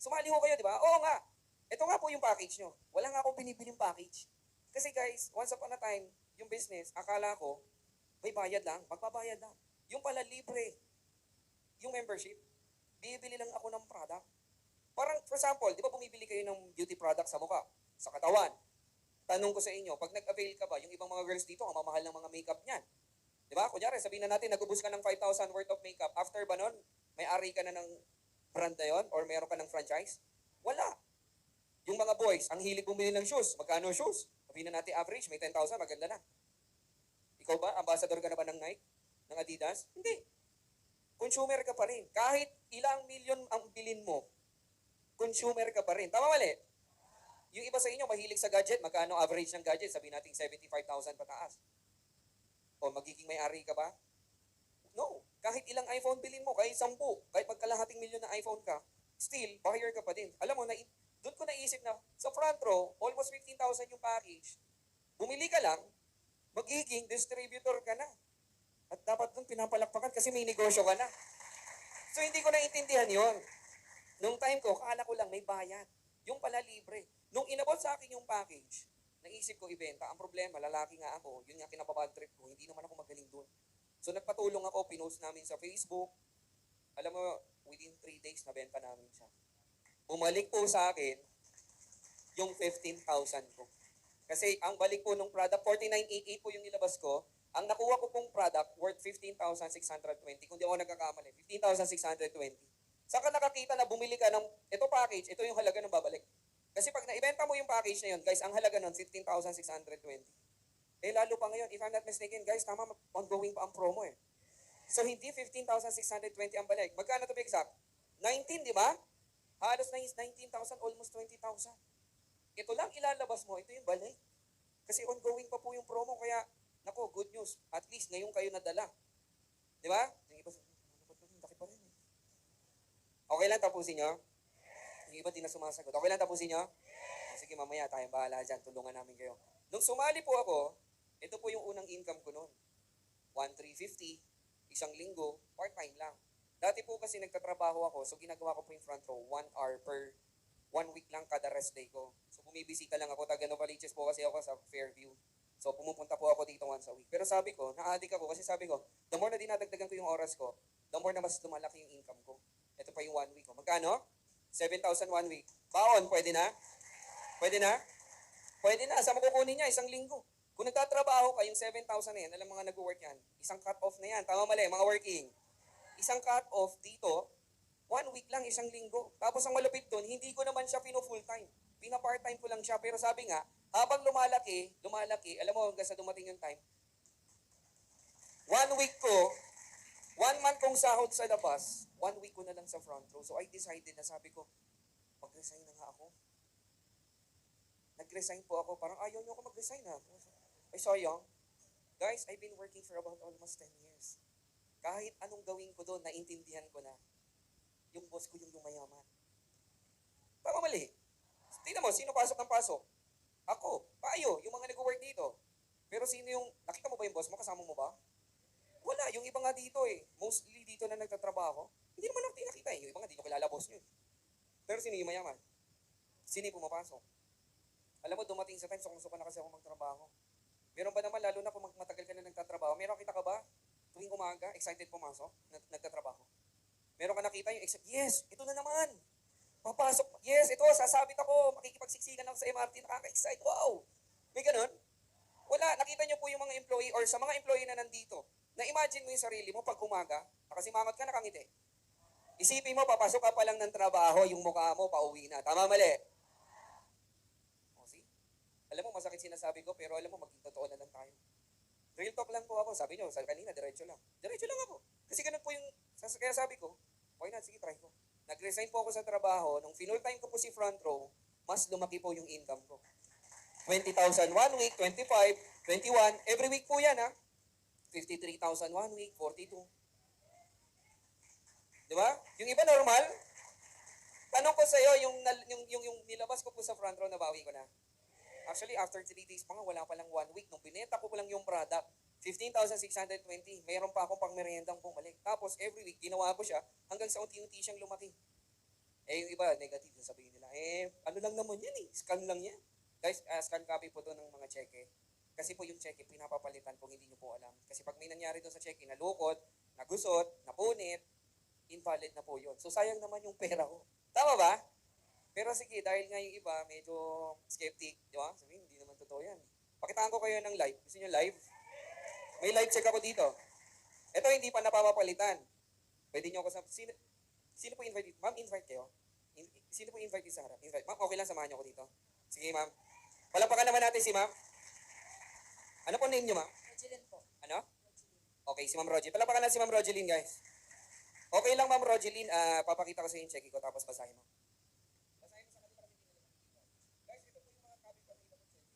B: sumali ko kayo, di ba? Oo nga. Ito nga po yung package nyo. Wala nga akong binibiling package. Kasi guys, once upon a time, yung business, akala ko, may bayad lang, magbabayad lang. Yung pala libre. Yung membership, bibili lang ako ng product. Parang, for example, di ba bumibili kayo ng beauty product sa mukha, sa katawan? Tanong ko sa inyo, pag nag-avail ka ba, yung ibang mga girls dito, ang mamahal ng mga makeup niyan. Di ba? Kunyari, sabihin na natin, nag-ubus ka ng 5,000 worth of makeup. After ba nun, may ari ka na ng brand na yun? Or mayroon ka ng franchise? Wala. Yung mga boys, ang hilig bumili ng shoes. Magkano shoes? Sabihin na natin average, may 10,000, maganda na. Ikaw ba, ambassador ka na ba ng Nike? Ng Adidas? Hindi. Consumer ka pa rin. Kahit ilang milyon ang bilin mo, consumer ka pa rin. Tama mali? Yung iba sa inyo, mahilig sa gadget. Magkano average ng gadget? Sabihin natin 75,000 pataas. O magiging may-ari ka ba? No. Kahit ilang iPhone bilin mo, kahit 10, kahit magkalahating milyon na iPhone ka, still, buyer ka pa din. Alam mo, doon ko naisip na, sa front row, almost 15,000 yung package. Bumili ka lang, magiging distributor ka na. At dapat doon pinapalakpakan kasi may negosyo ka na. So hindi ko naiintindihan yon. Nung time ko, kala ko lang may bayad. Yung pala libre. Nung inabot sa akin yung package, naisip ko ibenta. Ang problema, lalaki nga ako. Yun nga kinapabad trip ko. Hindi naman ako magaling doon. So nagpatulong ako, pinost namin sa Facebook. Alam mo, within 3 days, nabenta namin siya. Bumalik po sa akin yung 15,000 ko. Kasi ang balik po ng product, 4988 po yung nilabas ko. Ang nakuha ko pong product worth 15,620. Kung di ako nagkakamali, 15,620. Saan ka nakakita na bumili ka ng ito package, ito yung halaga ng babalik. Kasi pag naibenta mo yung package na yun, guys, ang halaga nun, 15,620. Eh lalo pa ngayon, if I'm not mistaken, guys, tama, ongoing pa ang promo eh. So hindi 15,620 ang balik. Magkano to be exact? 19, di ba? Halos na 19,000, almost 20,000. Ito lang ilalabas mo, ito yung balik. Kasi ongoing pa po yung promo, kaya, nako, good news. At least ngayon kayo nadala. Di ba? Yung iba, laki pa rin eh. Okay lang tapusin nyo? Yung iba di na sumasagot. Okay lang tapusin nyo? Sige, mamaya tayong bahala dyan. Tulungan namin kayo. Nung sumali po ako, ito po yung unang income ko noon. 1,350, isang linggo, part-time lang. Dati po kasi nagtatrabaho ako, so ginagawa ko po yung front row, 1 hour per 1 week lang kada rest day ko. So bumibisita lang ako, taga Novaliches po kasi ako sa Fairview. So pumupunta po ako dito once a week. Pero sabi ko, na-addict ako kasi sabi ko, the more na dinadagdagan ko yung oras ko, the more na mas lumalaki yung income ko. Ito pa yung 1 week ko. Magkano? 7,000 1 week. Baon, pwede na? Pwede na? Pwede na. Saan mo kukunin niya? Isang linggo. Kung nagtatrabaho ka, yung 7,000 na yan, alam mga nag-work yan, isang cut-off na yan. Tama mali, mga working. Isang cut-off dito, 1 week lang, isang linggo. Tapos ang malupit doon, hindi ko naman siya pino-full-time. Pina-part-time ko lang siya. Pero sabi nga, habang lumalaki, alam mo hanggang sa dumating yung time, 1 week ko, 1 month kong sahod sa labas, 1 week ko na lang sa front row. So I decided na sabi ko, mag-resign na nga ako. Nag-resign po ako. Parang ayaw niyo ako mag-resign ha. Ay sayang. Guys, I've been working for about almost 10 years. Kahit anong gawin ko doon, naintindihan ko na yung boss ko yung yumayaman. Tama mali. Tingnan mo, sino pasok ng pasok? Ako. Payo, yung mga nag-work dito. Pero sino yung, nakita mo ba yung boss mo? Kasama mo ba? Wala, yung iba nga dito eh. Mostly dito na nagtatrabaho. Hindi naman natin nakita eh. Yung iba nga dito kilala boss nyo eh. Pero sino yung mayaman? Sino yung pumapasok? Alam mo, dumating sa time, sukong-suka na kasi ako magtrabaho. Meron ba naman, lalo na kung matagal ka na nagtatrabaho, meron kita ka ba? Tuwing umaga, excited pumasok, nagtatrabaho. Meron ka nakita yung yes, ito na naman. Papasok, yes, ito, sasabit ako, makikipagsiksikan ako sa MRT, nakaka-excite, wow. May ganun? Wala, nakita niyo po yung mga employee or sa mga employee na nandito, na-imagine mo yung sarili mo pag umaga, nakasimangot ka, nakangiti. Isipin mo, papasok ka pa lang ng trabaho, yung mukha mo, pauwi na. Tama, mali? O, see? Alam mo, masakit sinasabi ko, pero alam mo, maging totoo na lang tayo. Real talk lang po ako. Sabi niyo, sa kanina, diretso lang. Diretso lang ako. Kasi ganun po yung, kaya sabi ko, why not, sige, try ko. Nag-resign po ako sa trabaho, nung full time ko po si front row, mas lumaki po yung income ko. 20,000 1 week, 25, 21, every week po yan ha. 53,000 1 week, 42. Di ba? Yung iba normal. Tanong ko sa iyo, yung nilabas ko po sa front row, nabawi ko na. Actually, after 3 days pa nga, wala pa lang 1 week. Nung binenta ko pa lang yung product, 15,620. Mayroon pa akong pang meriendang bumalik. Tapos, every week, ginawa ko siya hanggang sa unti-unti siyang lumaki. Eh, yung iba, negative, sabihin nila. Eh, ano lang naman yan eh. Scan lang yan. Guys, scan copy po to ng mga cheque. Kasi po yung cheque, pinapapalitan kung hindi nyo po alam. Kasi pag may nangyari doon sa cheque, nalukot, nagusot, napunit, invalid na po yun. So, sayang naman yung pera ko. Tama ba? Pero sige, dahil nga yung iba, medyo skeptic, di ba? Sabihin, hindi naman totoo yan. Pakitaan ko kayo ng live. Gusto nyo live? May live check ako dito. Ito hindi pa napapapalitan. Pwede nyo ako sa... Sino po invite dito? Ma'am, invite kayo. Sino po invite dito sa harap? Invite. Ma'am, okay lang, samahan nyo ako dito. Sige, ma'am. Palapakan naman natin si ma'am. Ano po name nyo, ma'am?
A: Rogelyn po.
B: Ano? Okay, si ma'am Rogelyn. Palapakan na si ma'am Rogelyn, guys. Okay lang, ma'am Rogelyn. Papakita ko sa yung check ko, tapos basahin mo. Basahin mo sa kanila kasi hindi nila dito. Guys, ito po yung mga copy pa nila ng check.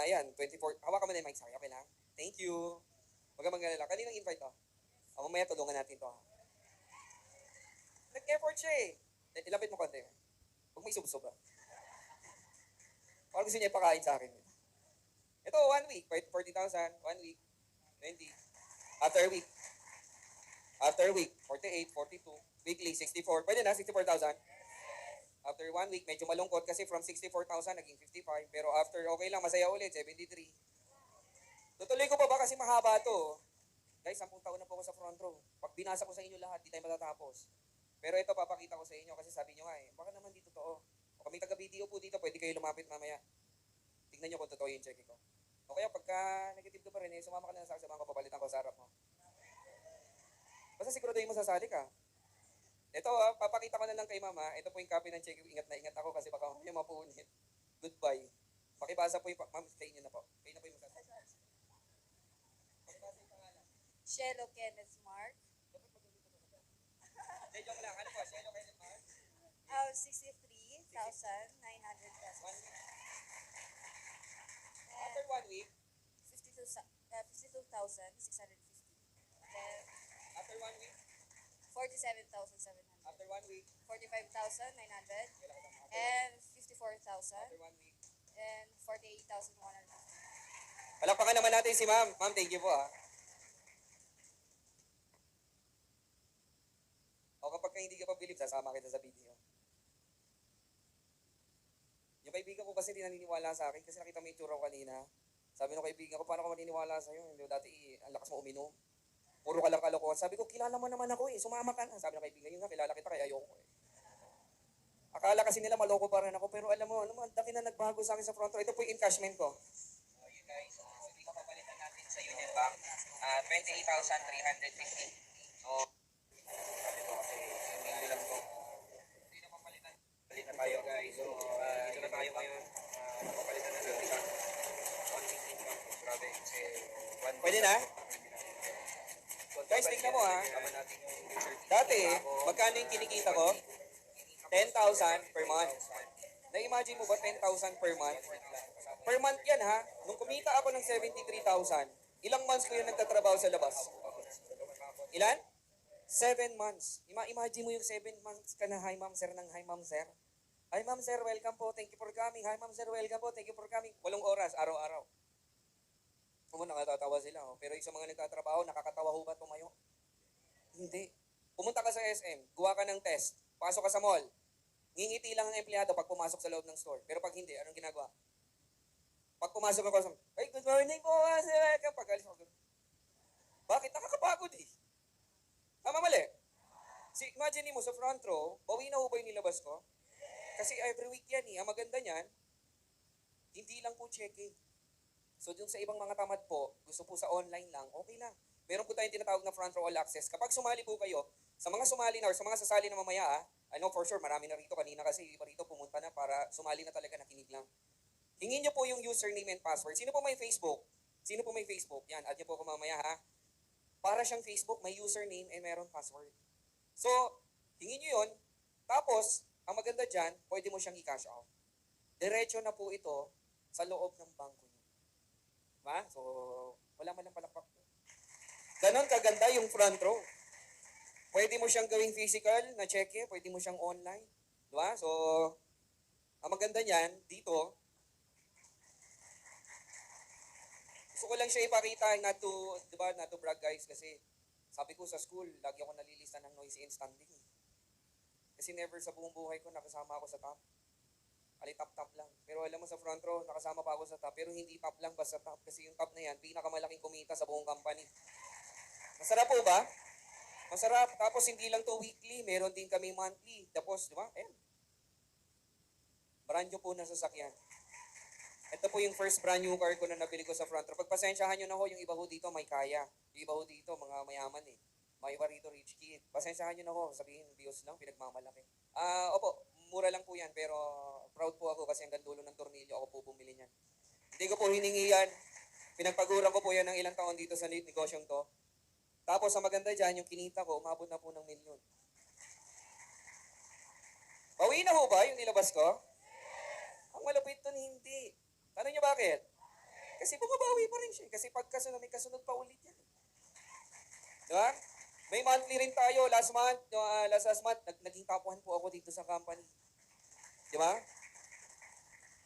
B: Yan, 24. Hawakan mo na yung mic, sorry. Okay lang. Thank you. Huwag kang mag-alala. Kaninang invite to? Mamaya tulungan natin to. Nag-effort siya eh. Ilapit mo konti. Huwag may subsob ah. Parang gusto niya ipakain sa akin. Ito, 1 week. 40,000. 1 week. 20. After week, 48, 42. Weekly, 64. Pwede na, 64,000. After 1 week, medyo malungkot kasi from 64,000 naging 55. Pero after, okay lang, masaya ulit, 73. Tutuloy ko pa ba kasi mahaba to. Guys, 10 taon na po ako sa front row. Pag binasa ko sa inyo lahat, di tayo matatapos. Pero ito, papakita ko sa inyo kasi sabi nyo nga baka naman di totoo. O kami taga-video po dito, pwede kayo lumapit mamaya. Tignan nyo kung totoo yung check ko. O kaya pagka negative ka pa rin, sumama ka na sa akin, samahan ko, papalitan ko sa harap mo. Basta siguraduhin mo sasali ka. Ito papakita ko na lang kay mama. Ito po yung copy ng check. Ingat na ingat ako kasi baka mamaya mapunit. Goodbye. Pakibasa po yung, ma'am, sa inyo na po. Kayo na po yung magsasabi. Pakibasa yung pangalan.
A: Shelo Kenneth Mark.
B: Joke lang. Ano po? Shelo kayo ng Mark?
A: 63,900 pesos.
B: 1 week. After 1 week,
A: 52,650. Then,
B: after 1 week,
A: 47,700.
B: after 1 week,
A: 45,900.
B: kailan ka ba?
A: And
B: After
A: 54,000.
B: 1 week.
A: And 48,150.
B: Palakpakan naman natin si ma'am. Ma'am, thank you po O kapag hindi ka pa believe, sasama kita sa video. Yung kaibigan ko kasi hindi naniniwala sa akin kasi nakita mo yung itsura ko kanina. Sabi ng kaibigan ko, paano ko maniniwala sa'yo? Hindi dati ang lakas mo uminom. Puro ka lang kalokohan. Sabi ko, kilala mo naman ako sumama ka na. Sabi ng kaibigan, yun nga, kilala kita kaya ayoko Akala kasi nila maloko pa rin ako, pero alam mo, ang daki na nagbago sa akin sa front row. Ito po yung encashment ko. So yun guys, hindi ko papalitan natin sa Union Bank. 28,350. So, sabi ko kasi, hindi lang ko. Hindi na papalitan. Palit na tayo guys. So, dito na tayo ngayon. Papalitan na natin ka. 115 bank. Grabe, kasi... Pwede na? Guys, tingnan mo Dati, magkano yung kinikita ko? 10,000 per month. Na-imagine mo ba 10,000 per month? Per month yan Nung kumita ako ng 73,000, ilang months ko yun nagtatrabaho sa labas? Ilan? 7 months. Imagine mo yung 7 months ka na, hi ma'am sir, ng hi ma'am sir. Hi ma'am sir, welcome po, thank you for coming. Hi ma'am sir, welcome po, thank you for coming. 8 oras, araw-araw. Nakatatawa sila. Pero yung sa mga nagtatrabaho, nakakatawa ho ba tumayo? Hindi. Pumunta ka sa SM, gawa ka ng test, pasok ka sa mall, ngingiti lang ang empleyado pag pumasok sa loob ng store. Pero pag hindi, anong ginagawa? Pag pumasok ako sa ay, good morning po, sir. Pag alis ako, bakit? Nakakapagod Tama mali? Imagine mo sa front row, bawi na ho ba yung nilabas ko? Kasi every week yan Ang maganda niyan, hindi lang po check-in. So dun sa ibang mga tamad po, gusto po sa online lang, okay lang. Meron po tayong tinatawag na front row all access. Kapag sumali po kayo, sa mga sumali na or sa mga sasali na mamaya, I know for sure, marami na rito kanina kasi iba rito pumunta na para sumali na talaga, nakinig lang. Hingin nyo po yung username and password. Sino po may Facebook? Sino po may Facebook? Yan, add nyo po ako mamaya Para siyang Facebook, may username and meron password. So, hingin nyo yun. Tapos, ang maganda dyan, pwede mo siyang i-cash out. Diretso na po ito sa loob ng bangko nyo. Diba? So, wala man lang palakpak. Ganon kaganda yung front row. Pwede mo siyang gawing physical na cheque, pwede mo siyang online. Diba? So, ang maganda niyan, dito, gusto ko lang siya ipakita, not to brag guys, kasi sabi ko sa school, lagi ako nalilista ng noisy and standing. Kasi never sa buong buhay ko nakasama ako sa top. Top lang. Pero alam mo sa front row, nakasama pa ako sa top, pero hindi top lang, basta top. Kasi yung top na yan, pinakamalaking kumita sa buong company. Masarap po ba? Masarap. Tapos hindi lang to weekly, meron din kami monthly. Tapos, di ba? Ayan. Brand new po na sasakyan. Ito po yung first brand new car ko na nabili ko sa front row. Pagpasensyahan nyo na ho, yung iba ho dito may kaya. Yung iba ho dito, mga mayaman Mga iba rito, rich kid. Pasensyahan nyo na ho, sabihin, bios lang, pinagmamalaki. Opo, mura lang po yan, pero proud po ako kasi hanggang dulo ng tornilyo ako po bumili niyan. Hindi ko po hiningi yan. Pinagpaguran ko po yan ng ilang taon dito sa negosyong to. Tapos ang maganda dyan, yung kinita ko, umabot na po ng milyon. Bawi na ho ba yung nilabas ko? Ang malapit doon, hindi. Tanong nyo bakit? Kasi bumabawi pa rin siya. Kasi pagkasunod, may kasunod pa ulit yan. Diba? May monthly rin tayo. Last month, naging top 1 po ako dito sa company. Diba?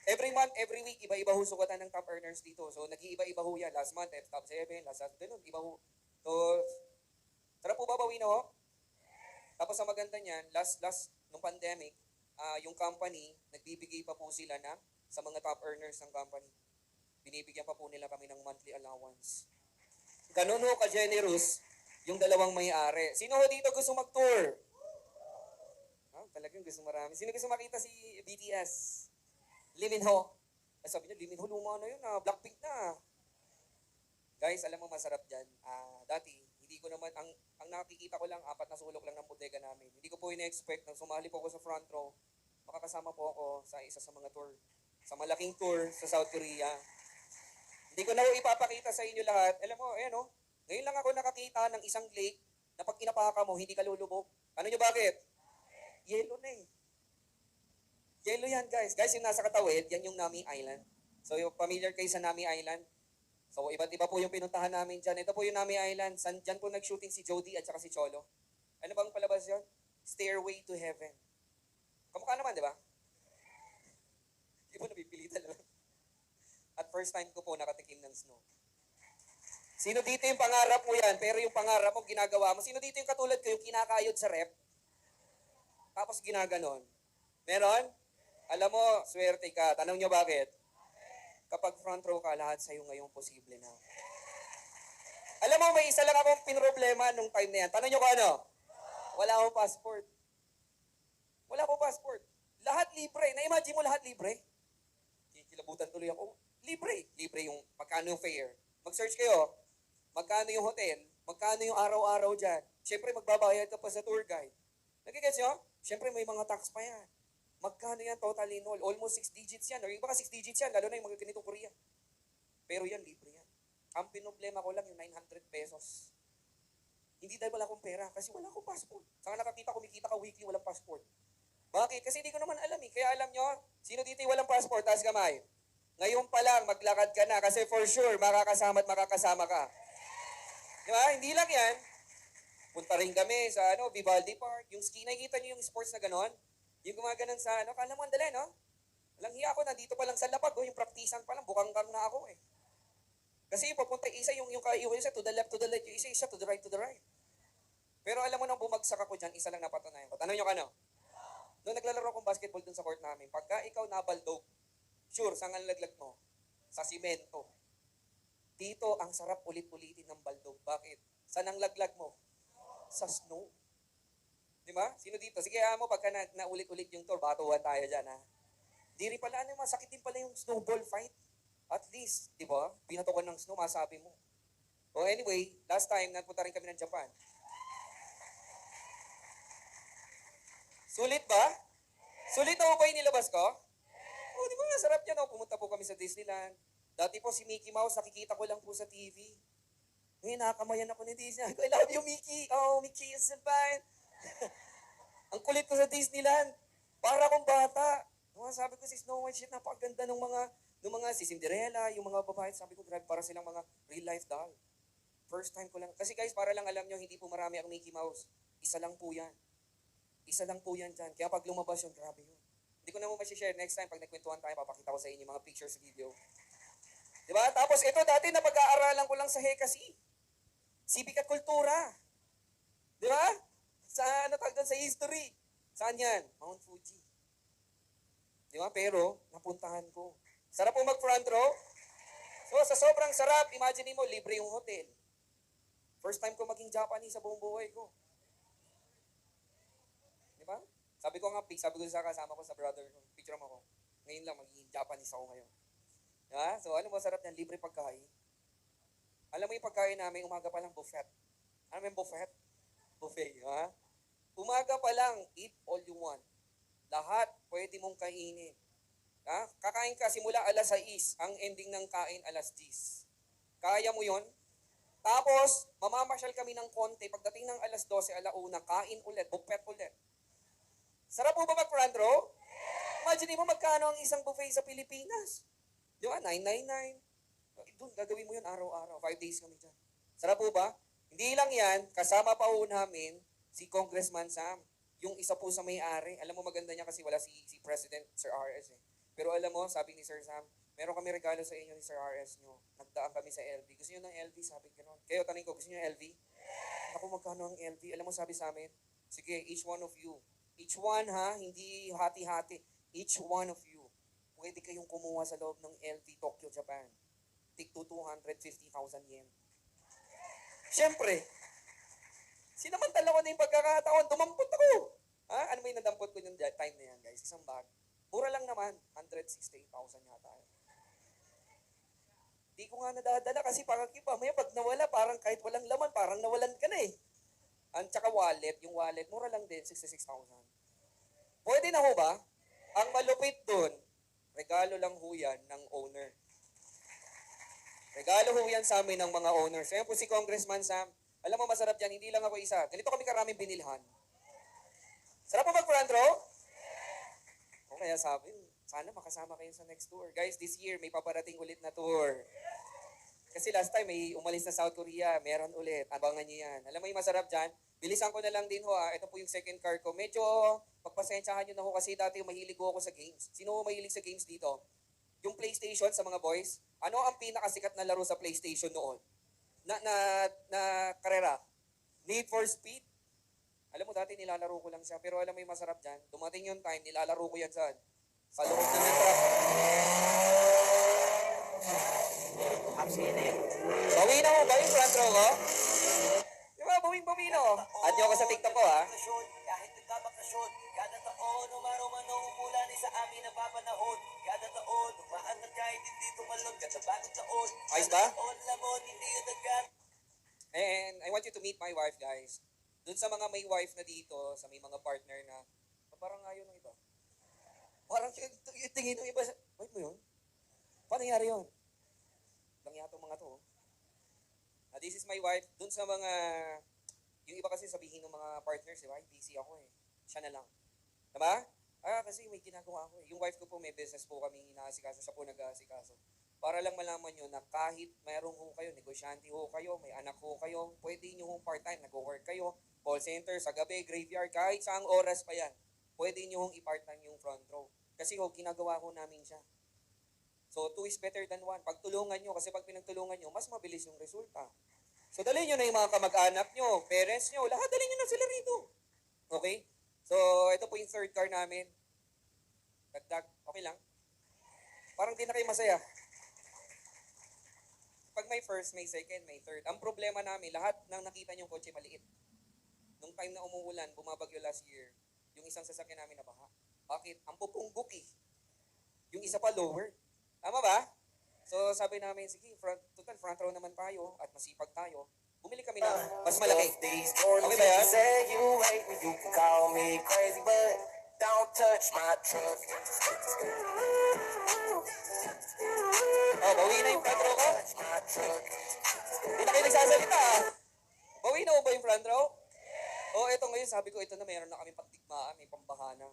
B: Every month, every week, iba-iba ho sukatan ng top earners dito. So, nag-iiba-iba ho yan. Last month, top 7, ganun, iba ho. So, sarap po ba bawi na ho? Tapos ang maganda niyan, last nung pandemic, yung company, nagbibigay pa po sila ng sa mga top earners ng company. Binibigyan pa po nila kami ng monthly allowance. Ganun ho ka-generous yung dalawang may-ari. Sino ho dito gusto mag-tour? Talagang gusto marami. Sino gusto makita si BTS? Lee Min Ho. Sabi niya, Lee Min Ho, luma na yun, Blackpink na. Guys, alam mo masarap dyan. Dati, hindi ko naman, ang nakikita ko lang, 4 na sulok lang ng bodega namin. Hindi ko po ina-expect na sumali po ako sa front row. Makakasama po ako sa isa sa mga tour. Sa malaking tour sa South Korea. Hindi ko na po ipapakita sa inyo lahat. Alam mo, ngayon lang ako nakakita ng isang lake na pag kinapaka mo, hindi ka lulubog. Ano nyo bakit? Yellow na eh. Yellow yan, guys. Guys, yung nasa katawid, yan yung Nami Island. So, yung familiar kayo sa Nami Island? So, iba't iba po yung pinuntahan namin dyan. Ito po yung Nami Island. Dyan po nag-shooting si Jody at saka si Cholo. Ano bang palabas yun? Stairway to Heaven. Kamukha naman, di ba? Hindi po napipilitan lang. At first time ko po nakatikim ng snow. Sino dito yung pangarap mo yan, pero yung pangarap mo, ginagawa mo? Sino dito yung katulad ko, yung kinakayod sa rep? Tapos ginaganon. Meron? Alam mo, swerte ka. Tanong nyo bakit? Kapag front row ka, lahat sa'yo ngayong posible na. Alam mo, may isa lang akong pinroblema nung time na yan. Tanong nyo ko ano? Wala akong passport. Wala akong passport. Lahat libre. Na-imagine mo lahat libre? Kikilabutan tuloy ako. Libre. Libre yung, magkano yung fare. Mag-search kayo. Magkano yung hotel. Magkano yung araw-araw dyan. Siyempre, magbabayad ka pa sa tour guide. Nagigets nyo? Siyempre, may mga tax pa yan. Magkano yan total in all? Almost 6 digits yan. Or yung baka 6 digits yan, lalo na yung mga ganitong Korea. Pero yan, libre yan. Ang pinoblema ko lang yung 900 pesos. Hindi dahil wala akong pera, kasi wala akong passport. Saka nakakita, kumikita ka weekly, walang passport. Bakit? Kasi hindi ko naman alam eh. Kaya alam nyo, sino dito yung walang passport? Taas kamay. Ngayon pa lang, maglakad ka na, kasi for sure, makakasama at makakasama ka. Di ba? Hindi lang yan. Punta rin kami sa Vivaldi Park. Yung ski, nakikita niyo yung sports na ganon? Yung gumaganon sa kala mo andali, no? Walang hiya ako, nandito pa lang sa lapag, yung praktisan pa lang, bukang-kang na ako eh. Kasi yung papunta, isa yung isa to the left, yung isa to the right, Pero alam mo nang bumagsak ako dyan, isa lang napatunayan ko. Tanong nyo ka, no? Noong naglalaro akong basketball dun sa court namin, pagka ikaw nabaldog, sure, saan ang laglag mo? Sa simento. Dito, ang sarap ulit-ulitin ng baldog. Bakit? Saan ang laglag mo? Sa snow. Di ba? Sino dito? Sige, mo, pagka naulit-ulit yung tour, batuhan tayo dyan, ha? Di rin pala, masakit din pala yung snowball fight. At least, di ba? Binato ko ng snow, masabi mo. So anyway, last time, nagpunta rin kami ng Japan. Sulit ba? Sulit na ba yung nilabas ko? Oh, di ba nga, sarap yan, pumunta po kami sa Disneyland. Dati po si Mickey Mouse, nakikita ko lang po sa TV. Ngayon, nakakamayan ako ni Disney. I love you, Mickey. Oh, Mickey is fine. Ang kulit ko sa Disneyland. Para akong bata. Sabi ko si Snow White, shit, napakaganda ng mga si Cinderella, yung mga babae. Sabi ko, grabe, para silang mga real life doll. First time ko lang. Kasi guys, para lang alam nyo, hindi po marami ang Mickey Mouse. Isa lang po yan. Isa lang po yan dyan. Kaya pag lumabas yun, grabe yun. Hindi ko na mo share next time. Pag nagkwentuhan tayo, papakita ko sa inyo mga pictures, video. Diba? Tapos ito, dati na pag-aaralan ko lang sa Hekasi. Civic at Kultura. Di ba? Sa sa history. Saan yan? Mount Fuji. Di ba? Pero, napuntahan ko. Sarap po mag-front row. So, sa sobrang sarap, imagine mo, libre yung hotel. First time ko maging Japanese sa buong buhay ko. Di ba? Sabi ko sa kasama ko sa brother ko, picture mo ako. Ngayon lang, magiging Japanese ako ngayon. Di ba? So, ano masarap yan? Libre pagkain. Alam mo yung pagkain namin, umaga pa lang buffet. Ano yung buffet? Buffet, ha? Umaga pa lang, eat all you want. Lahat pwede mong kainin. Ha? Kakain ka simula alas 6, ang ending ng kain alas 10. Kaya mo yon? Tapos, mamamasyal kami ng konti. Pagdating ng alas 12, alauna, kain ulit, buffet ulit. Sarap po ba mag-front row? Imagine mo magkano ang isang buffet sa Pilipinas. Di ba? 999. Doon, gagawin mo yun araw-araw. 5 days kami dyan. Sarap po ba? Hindi lang yan, kasama pa po namin si Congressman Sam. Yung isa po sa may-ari. Alam mo maganda niya kasi wala si President Sir RS eh. Pero alam mo, sabi ni Sir Sam, meron kami regalo sa inyo ni Sir RS nyo. Nagdaan kami sa LV. Gusto nyo ng LV? Sabi ko nun. Kayo, tanong ko, gusto nyo ng LV? Ako, magkano ang LV? Alam mo, sabi sa amin, sige, each one of you. Each one, ha? Hindi hati-hati. Each one of you. Pwede kayong kumuha sa loob ng LV Tokyo, Japan. Take to 250,000 yen. Siyempre, sinamantala ko na yung pagkakataon, dumampot ako. Ha? Ano may nadampot ko yung time na yan, guys? Isang bag. Mura lang naman, 168,000 yata. Di ko nga nadadala kasi parang mamaya pag nawala, parang kahit walang laman, parang nawalan ka na eh. Ang tsaka wallet, yung wallet, mura lang din, 66,000. Pwede na ho ba? Ang malupit dun, regalo lang ho yan ng owner. Regalo ho yan sa amin ng mga owners. Ayan po si Congressman Sam. Alam mo, masarap yan, hindi lang ako isa. Ganito kami karaming binilhan. Sarap po mag-front row? O kaya sabi, sana makasama kayo sa next tour. Guys, this year may paparating ulit na tour. Kasi last time may umalis na South Korea, meron ulit. Abangan niyo yan. Alam mo yung masarap dyan? Bilisan ko na lang din ho ha. Ito po yung second car ko. Medyo pagpasensyahan nyo na ho kasi dati mahilig ho ako sa games. Sino ho mahilig sa games dito? Yung PlayStation sa mga boys. Ano ang pinakasikat na laro sa PlayStation noon? Na karera? Need for Speed? Alam mo dati nilalaro ko lang siya. Pero alam mo yung masarap dyan? Dumating yung time, nilalaro ko yan saan? Sa loob ng truck. Bawi na mo ba yung front row ko? Di ba, bawing-bawi na oh. Add nyo ako sa TikTok ko ha.
C: Kahit nagkabakasyon, kada taon, umaro-man o umulan sa amin na papanahon. Kada taon, umaangat kahit hindi tumalon. Kada bagong taon,
B: Ayos ba?
C: taon lamon, hindi yung nagkat.
B: And I want you to meet my wife, guys. Doon sa mga may wife na dito, sa may mga partner na, parang ayaw ng iba. Parang yung tingin ng iba, wait mo yun? Paano nangyari yun? Lang yata mga to. This is my wife. Doon sa mga, yung iba kasi sabihin ng mga partners, diba? Busy ako eh. Siya na lang. Diba? Kasi may ginagawa ako eh. Yung wife ko po, may business po kami inaasikaso. Siya po nag-aasikaso. Para lang malaman nyo na kahit mayroong ho kayo, negosyante ho kayo, may anak ho kayo, pwede nyo hong part-time, nag-work kayo, call center, sa gabi, graveyard, kahit saang oras pa yan, pwede nyo hong i-part-time yung front row. Kasi ho, ginagawa ho namin siya. So, 2 is better than 1. Pagtulungan nyo, kasi pag pinagtulungan nyo, mas mabilis yung resulta. So, dalhin nyo na yung mga kamag-anak nyo, parents nyo, lahat dalhin nyo na sila rito. Okay? So, ito po yung third car namin. Dagdag, okay lang? Parang di na kayo masaya. Pag may first, may second, may third. Ang problema namin, lahat ng nakita nyo kotse maliit. Nung time na umuulan, bumabagyo last year, yung isang sasakyan namin nabaha. Bakit? Ang pupunggok eh. Yung isa pa lower. Tama ba? So sabi namin, sige, total front row naman tayo at masipag tayo. Bumili kami ng mas malaki. Okay ba yan?
C: Say you hate me, you can call me crazy, but don't touch my truck.
B: Oh, bawi na yung front row ko. Hindi na kayo nagsasalita ah. Bawi na mo ba yung front row? Oh, eto ngayon, sabi ko, ito na, mayroon na kami pagtigmaan, may pambahana.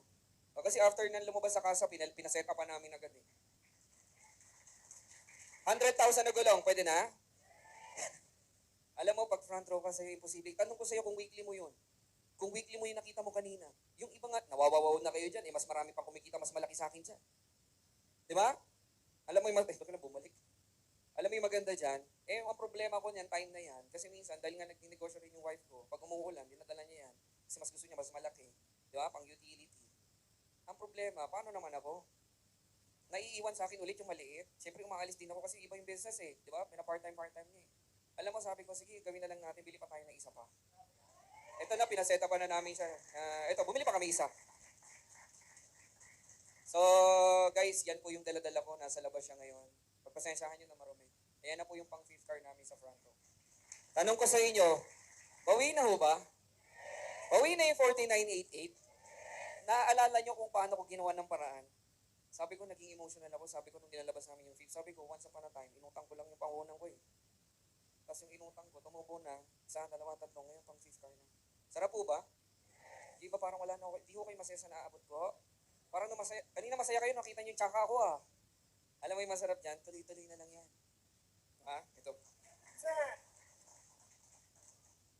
B: Kasi after nan lumabas sa kasa, pinaset up pa namin agad eh. 100,000 na gulong, pwede na? Alam mo, pag front row kasi imposible. Tanong ko sa'yo kung weekly mo yun. Kung weekly mo yung nakita mo kanina. Yung iba nga, nawawawaw na kayo dyan, mas marami pang kumikita, mas malaki sa akin dyan. Di ba? Alam mo yung bumalik. Alam mo yung maganda dyan, ang problema ko niyan, time na yan, kasi minsan, dahil nga nagninegosyo rin yung wife ko, pag umuulan, dinadala niya yan, kasi mas gusto niya, mas malaki. Di ba? Pang utility. Ang problema, paano naman ako? Naiiwan sa akin ulit yung maliit. Siyempre, umaalis din ako kasi iba yung business eh. Di ba? Part-time niya eh. Alam mo, sabi ko, sige, gawin na lang natin, bili pa tayo ng isa pa. Ito na, pinaseta pa na namin siya. Ito, bumili pa kami isa. So, guys, yan po yung dala-dala ko. Nasa labas siya ngayon. Pagpasensyahan nyo na marumi. Ayan na po yung pang fifth car namin sa front row. Tanong ko sa inyo, bawi na ho ba? Bawi na yung 4988. Naaalala nyo kung paano ko ginawa ng paraan? Sabi ko, naging emotional ako. Sabi ko, nung nilalabas namin yung fifth, sabi ko, once upon a time, inutang ko lang yung pangunang ko eh. Tapos yung inutang ko, tumubo na, isa, dalawa, tatlo, ngayon pang fifth car na. Sarap po ba? Di ba parang wala na ako, di ko kayo masaya sa naabot ko? Parang masaya, kanina masaya kayo, nakita nyo yung tsaka ko ah. Alam mo yung masarap dyan, tuloy-tuloy na lang yan. Ha? Ito.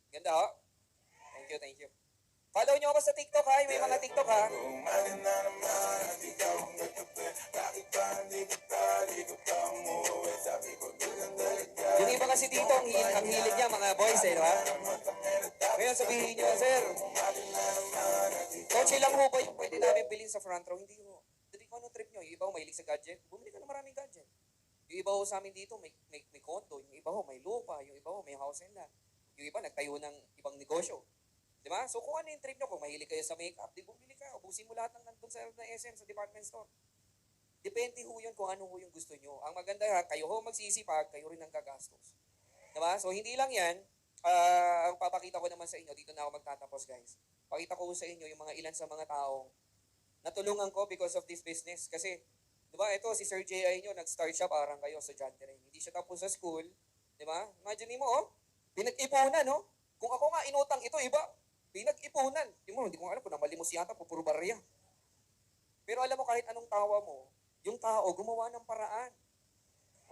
B: Ganda ho? Thank you, thank you. Follow nyo ako sa TikTok ha, may mga TikTok ha. dito, ang hilig niya, mga boys eh, di ba? Ngayon sabihin niyo, sir, kotse lang ho ba yung pwede namin bilhin sa front row? Hindi ho. Hindi ko anong trip nyo. Yung iba ho, mahilig sa gadget. Bumili ka ng maraming gadget. Yung iba ho sa amin dito, may condo. Yung iba ho, may lupa. Yung iba ho, may house and land. Yung iba, nagtayo ng ibang negosyo. Di ba? So kung ano yung trip nyo, kung mahilig kayo sa makeup, di bumili ka. Ubusin mo lahat ng nandun sa SM, sa department store. Depende ho yun kung ano ho yung gusto nyo. Ang maganda ha, kayo ho magsisipag, kayo rin ang gagastos. Diba? So hindi lang yan, ang papakita ko naman sa inyo, dito na ako magtatapos guys. Pakita ko sa inyo yung mga ilan sa mga taong natulungan ko because of this business. Kasi, diba, ito si Sir J.I. nyo, nag-start siya parang kayo, estudyante rin. Hindi siya tapos sa school. Diba? Imagine mo, oh, pinag-ipunan, no? Kung ako nga inutang ito, iba, pinag-ipunan. Hindi ko alam kung namalimos yata, puro barya. Pero alam mo, kahit anong tawa mo, yung tao gumawa ng paraan.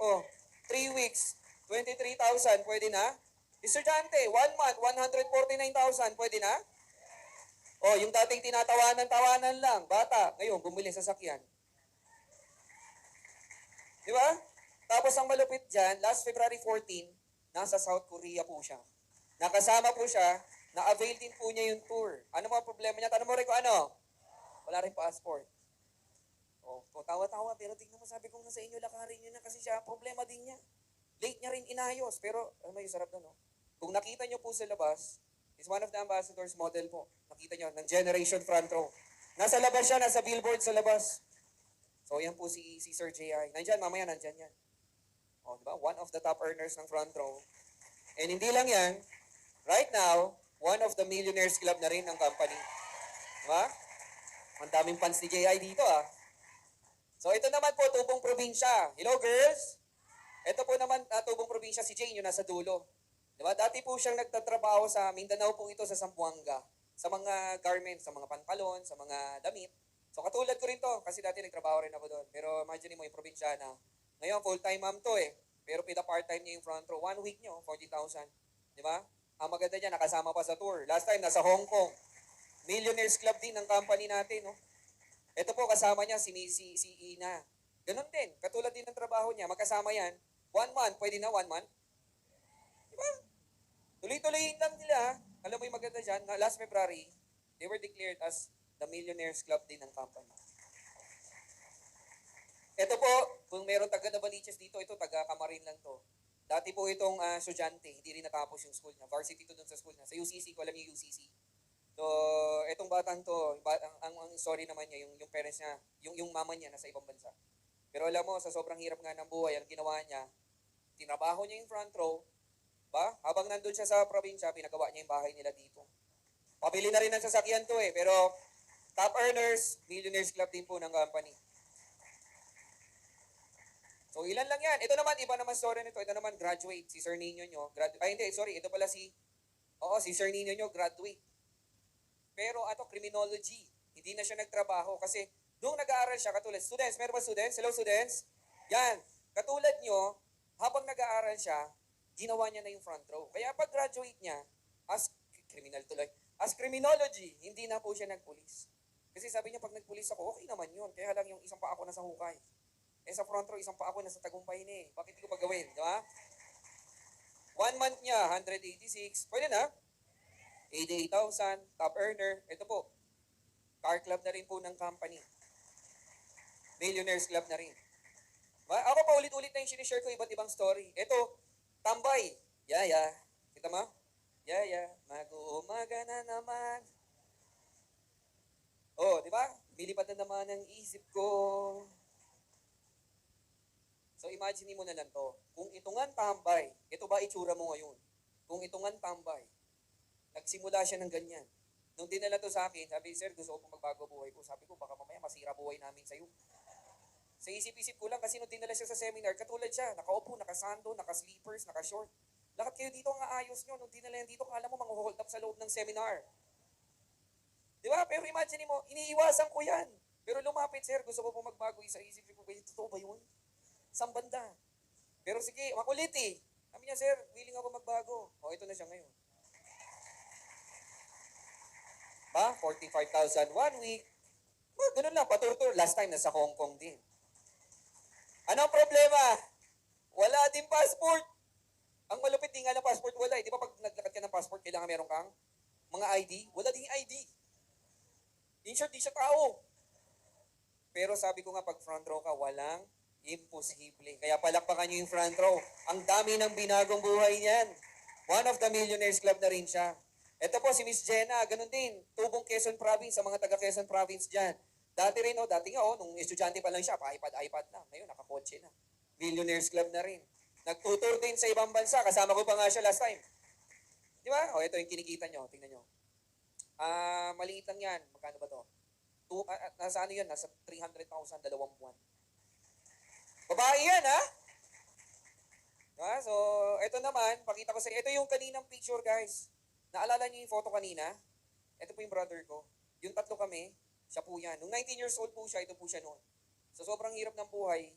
B: Oh, 3 weeks, 23,000, pwede na? Estudyante, 1 month, 149,000, pwede na? Oh, yung dating tinatawanan-tawanan lang, bata, ngayon, bumili sa sakyan. Di ba? Tapos ang malupit dyan, last February 14, nasa South Korea po siya. Nakasama po siya, na-avail din po niya yung tour. Ano mga problema niya? Tanong mo rin ko ano? Wala rin passport. Oh, tawa-tawa, pero tingnan mo, sabi kong nasa inyo, lakarin nyo na kasi siya, problema din niya. Late niya rin inayos, pero may sarap na, no? Kung nakita nyo po sa labas, is one of the ambassadors model po. Nakita nyo, ng Generation Front Row. Nasa labas siya, nasa billboard sa labas. So, yan po si Sir J.I. Nandyan, mamaya nandyan yan. O, diba? One of the top earners ng Front Row. And hindi lang yan, right now, one of the millionaires club na rin ng company. Diba? Ang daming fans ni J.I. dito, ah. So, ito naman po, Tubong Probinsya. Hello, girls! Ito po naman, Tubong Probinsya, si Jane, yung nasa dulo. Diba? Dati po siyang nagtatrabaho sa Mindanao po ito sa Zamboanga. Sa mga garments, sa mga pantalon, sa mga damit. So, katulad ko rin to, kasi dati nagtrabaho rin ako doon. Pero imagine mo, yung probinsyana. Ngayon, full-time mom to eh. Pero pida part-time niya yung front row. 1 week niyo, 40,000. Diba? Ang maganda niya, nakasama pa sa tour. Last time, nasa Hong Kong. Millionaires Club din ng company natin, no? Ito po, kasama niya si Ina. Ganon din. Katulad din ng trabaho niya. Magkasama yan. 1 month. Pwede na 1 month? Diba? Tuloy-tuloyin lang nila. Alam mo yung maganda dyan? Last February, they were declared as the Millionaires Club din ng company. Ito po, kung meron taga Navaliches dito, ito taga Camarin lang to. Dati po itong estudyante, hindi rin natapos yung school niya. Varsity to dun sa school niya. Sa UCC, ko alam yung UCC. So, etong batang to, ang story naman niya, yung parents niya, yung mama niya nasa ibang bansa. Pero alam mo, sa sobrang hirap nga ng buhay, ang ginawa niya, tinabaho niya yung front row, ba? Habang nandun siya sa probinsya, pinagawa niya yung bahay nila dito. Pabili na rin ng sasakyan to eh, pero top earners, Millionaires Club din po ng company. So, ilan lang yan. Ito naman, iba naman story nito. Ito naman, graduate. Si Sir Nino nyo, hindi, sorry, ito pala si Sir Nino nyo, graduate. Pero criminology. Hindi na siya nagtrabaho kasi nung nag-aaral siya, katulad, students, meron ba students? Hello students? Yan. Katulad nyo, habang nag-aaral siya, ginawa niya na yung front row. Kaya pag graduate niya, as criminology, hindi na po siya nagpulis. Kasi sabi niya, pag nagpulis ako, okay naman yun. Kaya lang yung isang pa ako nasa hukay. Sa front row, isang pa ako nasa tagumpay na eh. Bakit ko pa gawin? Di ba? 1 month niya, 186. Pwede na. 88,000, top earner. Ito po, car club na rin po ng company. Millionaires Club na rin. Ako pa ulit-ulit na yung sinishare ko iba't ibang story. Ito, tambay. Yaya. Kita mo? Yaya, mag-uumaga na naman. Oh, di ba? Milipad na naman ang isip ko. So imagine mo na lang to. Kung ito nga tambay, ito ba itsura mo ngayon? Kung ito nga tambay, nagsimula siya ng ganyan. Nung dinala to sa akin, sabi, sir, gusto ko pong magbago buhay ko. Sabi ko, baka mamaya masira buhay namin sa'yo. Sa isip-isip ko lang, kasi nung dinala siya sa seminar, katulad siya, nakaupo, nakasando, nakasleepers, nakashort. Lahat kayo dito ang aayos nyo. Nung dinala yan dito, kala mo mang-hold up sa loob ng seminar. Di ba? Pero imagine mo, iniiwasan ko yan. Pero lumapit, sir, gusto ko pong magbago. Sa isip ko, totoo ba yun? Saan banda? Pero sige, makulit eh. Sabi niya, sir, willing ako magbago. O, ito na siya ngayon. 45,000 1 week. Ganun lang, patur-tur. Last time, nasa Hong Kong din. Anong problema? Wala din passport. Ang malupit di nga ng passport, wala eh. Di ba pag naglakad ka ng passport, kailangan meron kang mga ID? Wala ding ID. In short, di siya tao. Pero sabi ko nga, pag front row ka, walang imposible. Kaya palakpakan nyo yung front row. Ang dami ng binagong buhay niyan. One of the Millionaires Club na rin siya. Ito po si Miss Jenna, ganun din. Tubong Quezon Province, sa mga taga Quezon Province dyan. Dati rin, dati nga, nung estudyante pa lang siya, pa-iPad na. Ngayon, nakakotse na. Millionaires Club na rin. Nagtutur din sa ibang bansa. Kasama ko pa nga siya last time. Di ba? Ito yung kinikita nyo. Tingnan nyo. Maliit lang yan. Magkano ba to? Nasa ano yan? Nasa 300,000, 2 buwan. Babae yan, ha? Diba? So, ito naman, pakita ko sa ito yung kaninang picture, guys. Naalala niyo yung photo kanina? Ito po yung brother ko. Yung tatlo kami, siya po yan. Nung 19 years old po siya, ito po siya noon. So, sobrang hirap ng buhay,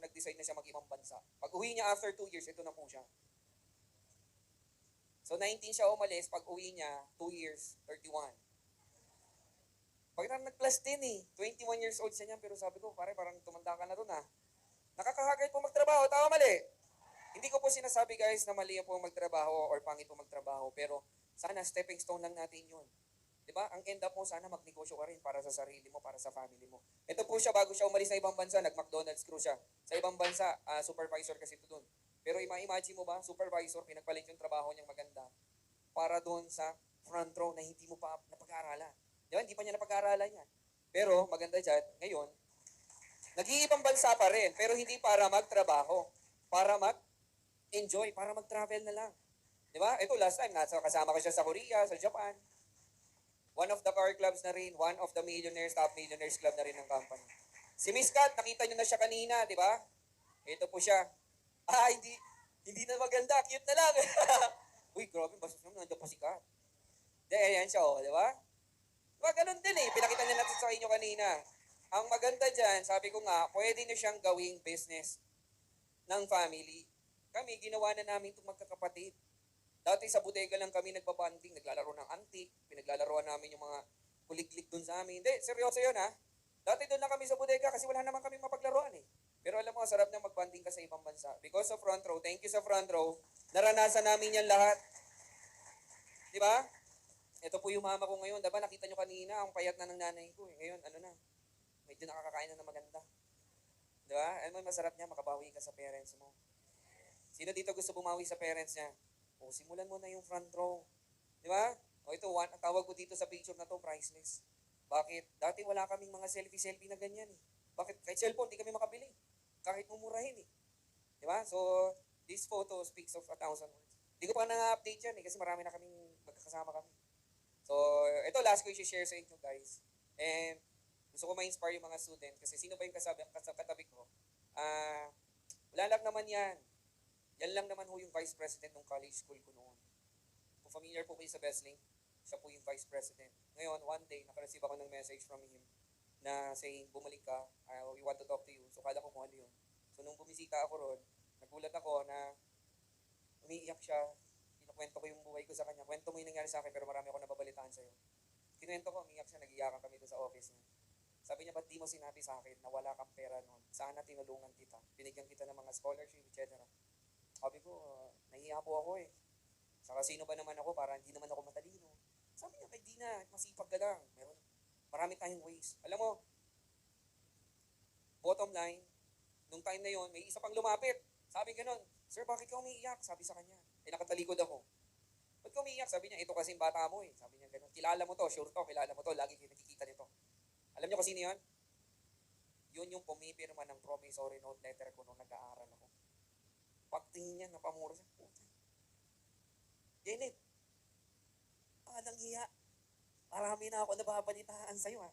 B: nag-decide na siya mag-ibang bansa. Pag uwi niya after 2 years, ito na po siya. So, 19 siya umalis. Pag uwi niya, 2 years, 31. Pag nag-plus din eh. 21 years old siya niyan, pero sabi ko, parang tumanda ka na rin ah. Nakakahagay po magtrabaho, tama mali? Hindi ko po sinasabi guys na mali po magtrabaho or pangit po magtrabaho, pero sana stepping stone lang natin yun. Diba? Ang end up mo, sana magnegosyo ka rin para sa sarili mo, para sa family mo. Ito po siya, bago siya umalis sa ibang bansa, nag-McDonald's crew siya. Sa ibang bansa, supervisor kasi ito doon. Pero ima-imagine mo ba, supervisor, pinagpalit yung trabaho niyang maganda para doon sa front row na hindi mo pa napag-aaralan. Diba? Hindi pa niya napag-aaralan yan. Pero maganda dyan, ngayon, nag-iibang bansa pa rin, pero hindi para magtrabaho. Para mag-enjoy, para mag-travel na lang. Diba? Ito last time, kasama ko siya sa Korea, sa Japan. One of the car clubs na rin, one of the millionaires, top millionaires club na rin ng company. Si Miss Kat, nakita nyo na siya kanina, di ba? Ito po siya. Hindi na maganda, cute na lang. Uy, grabe, basta naman, nandiyan pa si Kat. Ayan siya, di ba? Diba, ganun din eh, pinakita niya natin sa inyo kanina. Ang maganda dyan, sabi ko nga, pwede nyo siyang gawing business ng family. Kami, ginawa na namin itong magkakapatid. Dati sa bodega lang kami nagbabanding, naglalaro ng antique, pinaglalaroan namin yung mga kuliglig dun sa amin. Hindi, seryoso yun ha. Dati doon na kami sa bodega kasi wala naman kami mapaglaruan eh. Pero alam mo, sarap na magbanding ka sa ibang bansa. Because of front row, thank you sa front row, naranasan namin yan lahat. Di ba? Ito po yung mama ko ngayon. Diba nakita nyo kanina, ang payat na ng nanay ko eh. Ngayon, medyo nakakakain na ng maganda. Di ba? Ano mo masarap niya, makabawi ka sa parents mo. Sino dito gusto bumawi sa parents niya? O, simulan mo na yung front row. Di ba? O ito, ang tawag ko dito sa picture na to, priceless. Bakit? Dati wala kaming mga selfie-selfie na ganyan eh. Bakit? Kahit cellphone, di kami makabili. Kahit mumurahin eh. Di ba? So, this photo speaks of 1,000 words. Di ko pa na-update yan eh, kasi marami na kaming magkakasama kami. So, ito last ko i-share sa inyo guys. And, gusto ko ma-inspire yung mga student kasi sino ba yung katabi ko? Wala lang naman yan. Yan lang naman ho yung vice president ng college school ko noon. Kung familiar po kayo sa Besling, siya po yung vice president. Ngayon, one day, nakareceive ako ng message from him na saying, bumalik ka, we want to talk to you. So, kala ko kung ano yun. So, nung bumisita ako ron, nagulat ako na umiiyak siya. Kinukwento ko yung buhay ko sa kanya. Kwento mo yung nangyari sa akin, pero marami ako nababalitaan sa'yo. Kinuwento ko, umiiyak siya, nag-iyakan kami doon sa office niya. Sabi niya, ba't di mo sinabi sa akin na wala kang pera noon? Sana tinulungan kita. Binigyan kita ng mga scholarship, etc. Sabi ko, nahiya po ako eh. Saka sino ba naman ako para hindi naman ako matalino? Sabi niya, di na, masipag ka lang. Marami tayong ways. Alam mo, bottom line, nung time na yon, may isa pang lumapit. Sabi gano'n, sir, bakit ka umiiyak? Sabi sa kanya. Nakatalikod ako. Ba't ka umiiyak? Sabi niya, ito kasing bata mo eh. Sabi niya gano'n, kilala mo to, sure to, kilala mo to, lagi kayo nakikita nito. Alam niyo kung sino yun? Yun yung pumipirma ng promissory note letter ko nung nag-aaral ako. Pagtingin niya, napamura siya. Janet, alang hiya. Marami na ako nababalitaan sa'yo ha.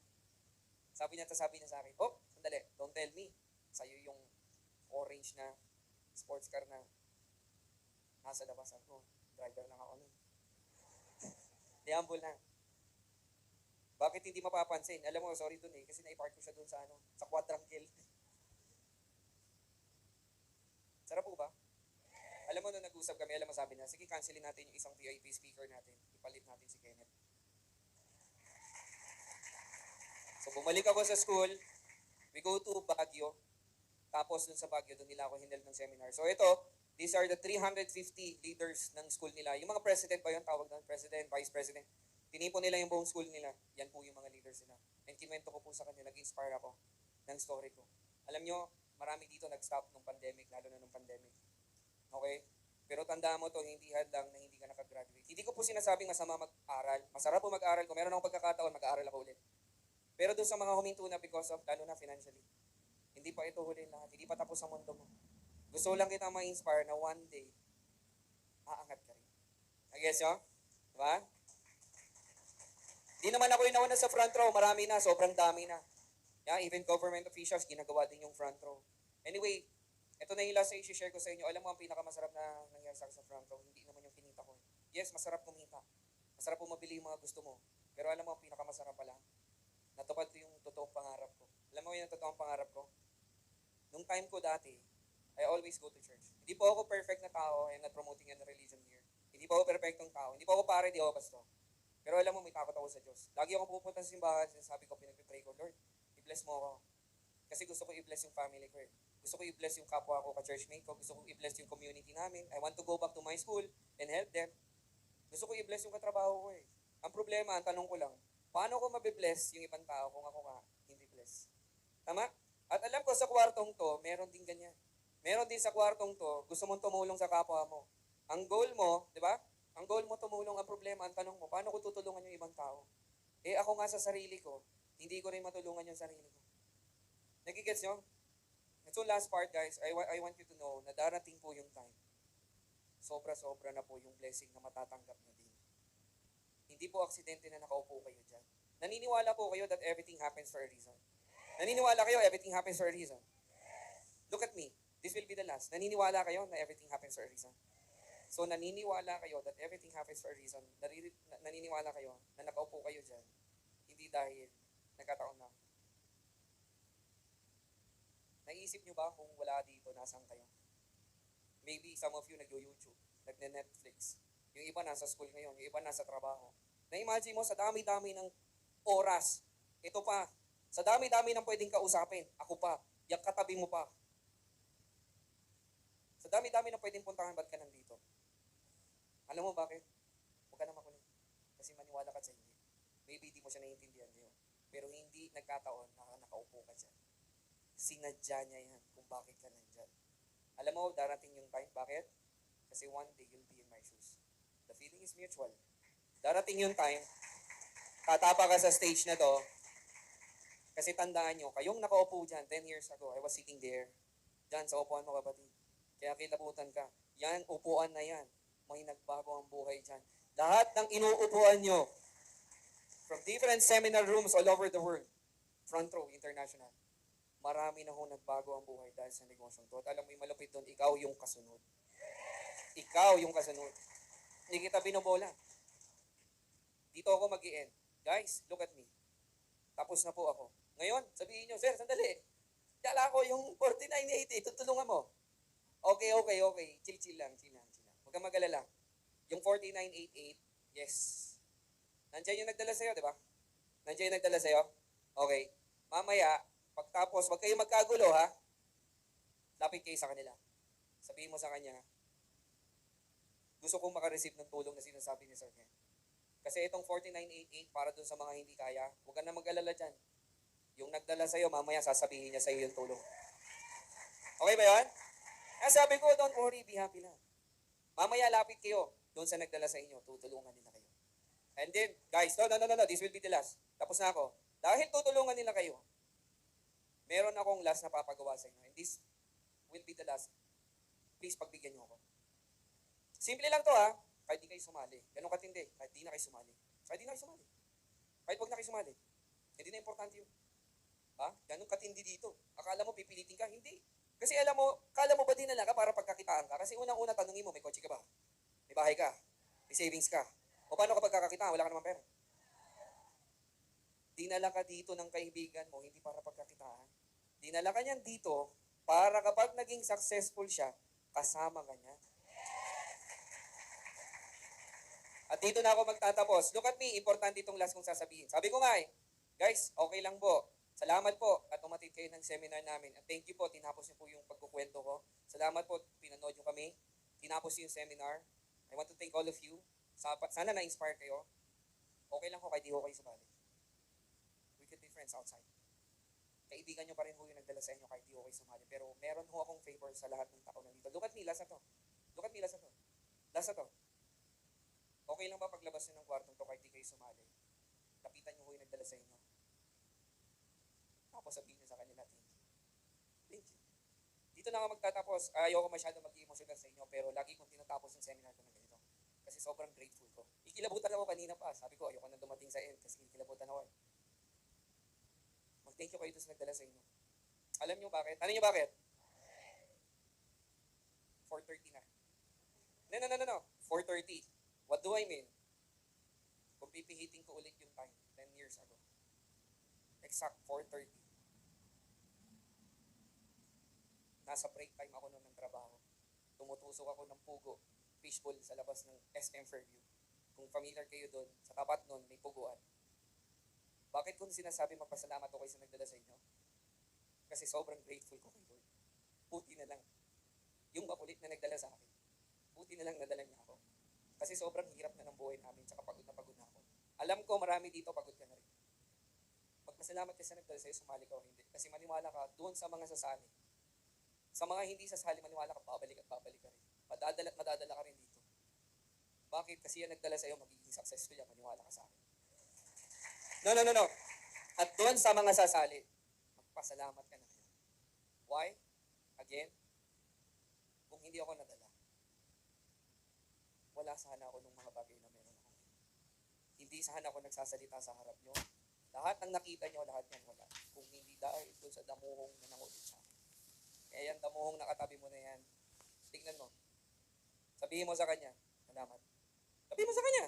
B: Sabi niya sa akin, oh, sandali, don't tell me. Sa'yo yung orange na sports car na nasa labas ako. Driver lang ako nun. Di humble na. Bakit hindi mapapansin? Alam mo, sorry dun eh, kasi naipark ko siya dun sa quadrangle. Sarap po ba? Alam mo, nung nag-usap kami, alam mo sabi niya, sige, cancelin natin yung isang VIP speaker natin. Ipalit natin si Kenneth. So, bumalik ako sa school. We go to Baguio. Tapos, dun sa Baguio, dun nila ako hinel ng seminar. So, ito, These are the 350 leaders ng school nila. Yung mga president ba yun, tawag doon? President, vice president. Tinipon nila yung buong school nila. Yan po yung mga leaders nila. And kinuwento ko po sa kanila, nag-inspire ako ng story ko. Alam nyo, marami dito nag-stop nung pandemic, lalo na nung pandemic. Okay? Pero tandaan mo to, hindi hadlang na hindi ka nakagraduate. Hindi ko po sinasabing masama mag-aral. Masarap po mag-aral. Kung meron akong pagkakataon, mag-aaral ako ulit. Pero doon sa mga huminto na because of, lalo na financially, hindi pa ito huli lahat. Hindi pa tapos ang mundo mo. Gusto lang kita ma-inspire na one day, aangat ka rin. I-guess nyo? Diba? Di naman ako yung nauna sa front row. Marami na. Sobrang dami na. Yeah, even government officials, ginagawa din yung front row. Anyway, ito na yung last na i-share ko sa inyo. Alam mo, ang pinakamasarap na nangyari sa akin sa front row, hindi naman yung kinita ko. Yes, masarap kumita. Masarap po mabili yung mga gusto mo. Pero alam mo, ang pinakamasarap pala, natupad ko yung totoong pangarap ko. Alam mo yung totoong pangarap ko? Nung time ko dati, I always go to church. Hindi po ako perfect na tao. I'm not promoting any religion here. Hindi po ako perfectong tao. Hindi po ako pare, di ako pastor. Pero alam mo, may takot ako sa Diyos. Lagi ako pupunta sa simbahan, sinasabi ko, pinag-pray ko, Lord, i-bless mo ako. Kasi gusto ko i-bless yung family ko eh. Gusto ko i-bless yung kapwa ko, ka-churchmate ko. Gusto ko i-bless yung community namin. I want to go back to my school and help them. Gusto ko i-bless yung katrabaho ko eh. Ang problema, ang tanong ko lang, paano ko mabibless yung ibang tao kung ako nga hindi bless? Tama? At alam ko sa kwartong to, meron din ganyan. Meron din sa kwartong to, gusto mong tumulong sa kapwa mo. Ang goal mo, di ba? Ang goal mo tumulong, ang problema, ang tanong mo, paano ko tutulungan yung ibang tao? Eh ako nga sa sarili ko, hindi ko rin matulungan yung sarili ko. Nagigets nyo? So last part guys, I want you to know na darating po yung time. Sobra-sobra na po yung blessing na matatanggap nyo din. Hindi po aksidente na nakaupo kayo dyan. Naniniwala po kayo that everything happens for a reason. Naniniwala kayo everything happens for a reason. Look at me. This will be the last. Naniniwala kayo na everything happens for a reason. So naniniwala kayo that everything happens for a reason. Naniniwala kayo na nakaupo kayo dyan. Hindi dahil nagkataon na. Naisip nyo ba kung wala dito, nasaan kayo? Maybe some of you nag-YouTube, nag-Netflix. Yung iba nasa school ngayon, yung iba nasa trabaho. Na-imagine mo sa dami-dami ng oras. Ito pa, sa dami-dami ng pwedeng kausapin. Ako pa, yung katabi mo pa. Sa dami-dami ng pwedeng puntahan, ba't ka nandito? Alam mo bakit? Huwag ka na makulit. Kasi maniwala ka sa hindi. Maybe di mo siya naiintindihan ngayon. Pero hindi nagkataon na nakaupo ka dyan. Sinadya niya yan kung bakit ka nandyan. Alam mo, darating yung time. Bakit? Kasi one day you'll be in my shoes. The feeling is mutual. Darating yung time, tatapa ka sa stage na to, kasi tandaan nyo, kayong nakaupo dyan 10 years ago, I was sitting there, dyan sa upuan mo kapatid. Kaya kilabutan ka. Yan, upuan na yan. May nagbago ang buhay dyan. Lahat ng inuupuan nyo, from different seminar rooms all over the world, Front Row International, marami na ho nagbago ang buhay dahil sa negosyong to. At alam mo yung malupit doon, ikaw yung kasunod. Ikaw yung kasunod. Hindi kita binobola. Dito ako mag-i-end. Guys, look at me. Tapos na po ako. Ngayon, sabihin nyo, Sir, sandali. Kala ko yung 4980, tutulungan mo. Okay. Chill lang. Huwag kang mag-alala. Yung 4988, yes. Nandiyan yung nagdala sa'yo, di ba? Nandiyan yung nagdala sa'yo? Okay. Mamaya, pagtapos, wag kayo magkagulo ha. Lapit kayo sa kanila. Sabihin mo sa kanya, gusto kong makareceive ng tulong na sinasabi ni Sir Ken. Kasi itong 4988 para dun sa mga hindi kaya, huwag ka na mag-alala dyan. Yung nagdala sa'yo, mamaya sasabihin niya sa'yo yung tulong. Okay ba yun? Kaya sabi ko, don't worry, be happy lang. Mamaya lapit kayo doon sa nagdala sa inyo, tutulungan nila kayo. And then, guys, no, this will be the last. Tapos na ako. Dahil tutulungan nila kayo, meron akong last na papagawa sa inyo. And this will be the last. Please, pagbigyan niyo ako. Simple lang to ha. Kahit di kayo sumali. Ganun katindi. Kahit di na kayo sumali. Kahit wag na kayo sumali. Hindi na importante yun. Ha? Ganun katindi dito. Akala mo pipilitin ka? Hindi. Kasi kala mo ba dinala ka para pagkakitaan ka? Kasi unang-una tanungin mo, may kotse ka ba? May bahay ka? May savings ka? O paano kapag kakakitaan? Wala ka naman pera. Dinala ka dito ng kaibigan mo, hindi para pagkakitaan. Dinala ka niyan dito para kapag naging successful siya, kasama ka niya. At dito na ako magtatapos. Look at me, importante itong last kong sasabihin. Sabi ko nga guys, okay lang po. Salamat po at umatid kayo ng seminar namin. At thank you po, tinapos niyo po yung pagkukwento ko. Salamat po, pinanood niyo kami. Tinapos niyo yung seminar. I want to thank all of you. Sana na-inspire kayo. Okay lang ko kahit di ko kayo sumali. We could be friends outside. Kaibigan niyo pa rin po yung nagdala sa inyo kahit di ko kayo sumali. Pero meron ho akong favor sa lahat ng tao nandito. Look at me, last na to. Look at me, last na to. Last na to. Okay lang ba paglabas niyo ng kwartong to kahit di kayo sumali? Lapitan niyo ho yung nagdala sa inyo. Tapos sabihin niyo sa kanila, thank you. Thank you. Dito na nga magtatapos. Ayoko masyado mag-emotional sa inyo, pero lagi kong tinatapos yung seminar ko na ganito. Kasi sobrang grateful ko. Ikilabutan ako kanina pa. Sabi ko, ayoko na dumating sa end kasi ikilabutan ako eh. Mag-thank you kayo doon sa nagdala sa inyo. Alam niyo bakit? Alam niyo bakit? 4:30 na. No. 4:30. What do I mean? Kung pipihitin ko ulit yung time, 10 years ago. Exact 4:30. Nasa break time ako noon ng trabaho. Tumutusok ako ng pugo, fishbowl sa labas ng SM Fairview. Kung familiar kayo doon, sa tapat noon may puguan. Bakit ko sinasabi magpasalamat ako kayo sa nagdala sa inyo? Kasi sobrang grateful ko kay Lord. Buti na lang. Yung makulit na nagdala sa akin, buti na lang nadala niya ako. Kasi sobrang hirap na ng buhay namin, tsaka pagod na ako. Alam ko marami dito pagod ka na rin. Magpasalamat ka sa nagdala sa'yo, sumali ka o hindi. Kasi maniwala ka doon sa mga sasali. Sa mga hindi sasali, maniwala ka, babalik ka rin. Madadala ka rin dito. Bakit? Kasi yan nagdala sa'yo, magiging successful yan, maniwala ka sa akin. No. At doon sa mga sasali, magpasalamat ka na ngayon. Why? Again, kung hindi ako nadala, wala sana ako ng mga bagay na meron ako. Hindi sana ako nagsasalita sa harap nyo. Lahat ng nakita nyo, lahat yan wala. Kung hindi dahil doon sa damuhong na nangulit sa akin. Kaya yan, damuhong nakatabi mo na yan. Tignan mo. Sabihin mo sa kanya, salamat. Sabihin mo sa kanya,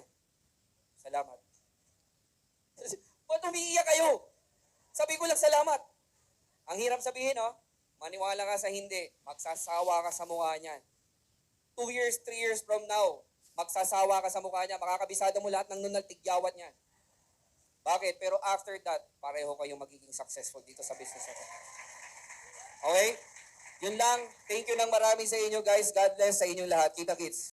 B: salamat. Ba't umiiyak kayo? Sabi ko lang salamat. Ang hirap sabihin, maniwala ka sa hindi, magsasawa ka sa mukha niyan. 2 years, 3 years from now, magsasawa ka sa mukha niya, makakabisado mo lahat ng nunal tigyawat niyan. Bakit? Pero after that, pareho kayong magiging successful dito sa business na to. Okay? Yun lang. Thank you ng marami sa inyo guys. God bless sa inyong lahat. Kita kits.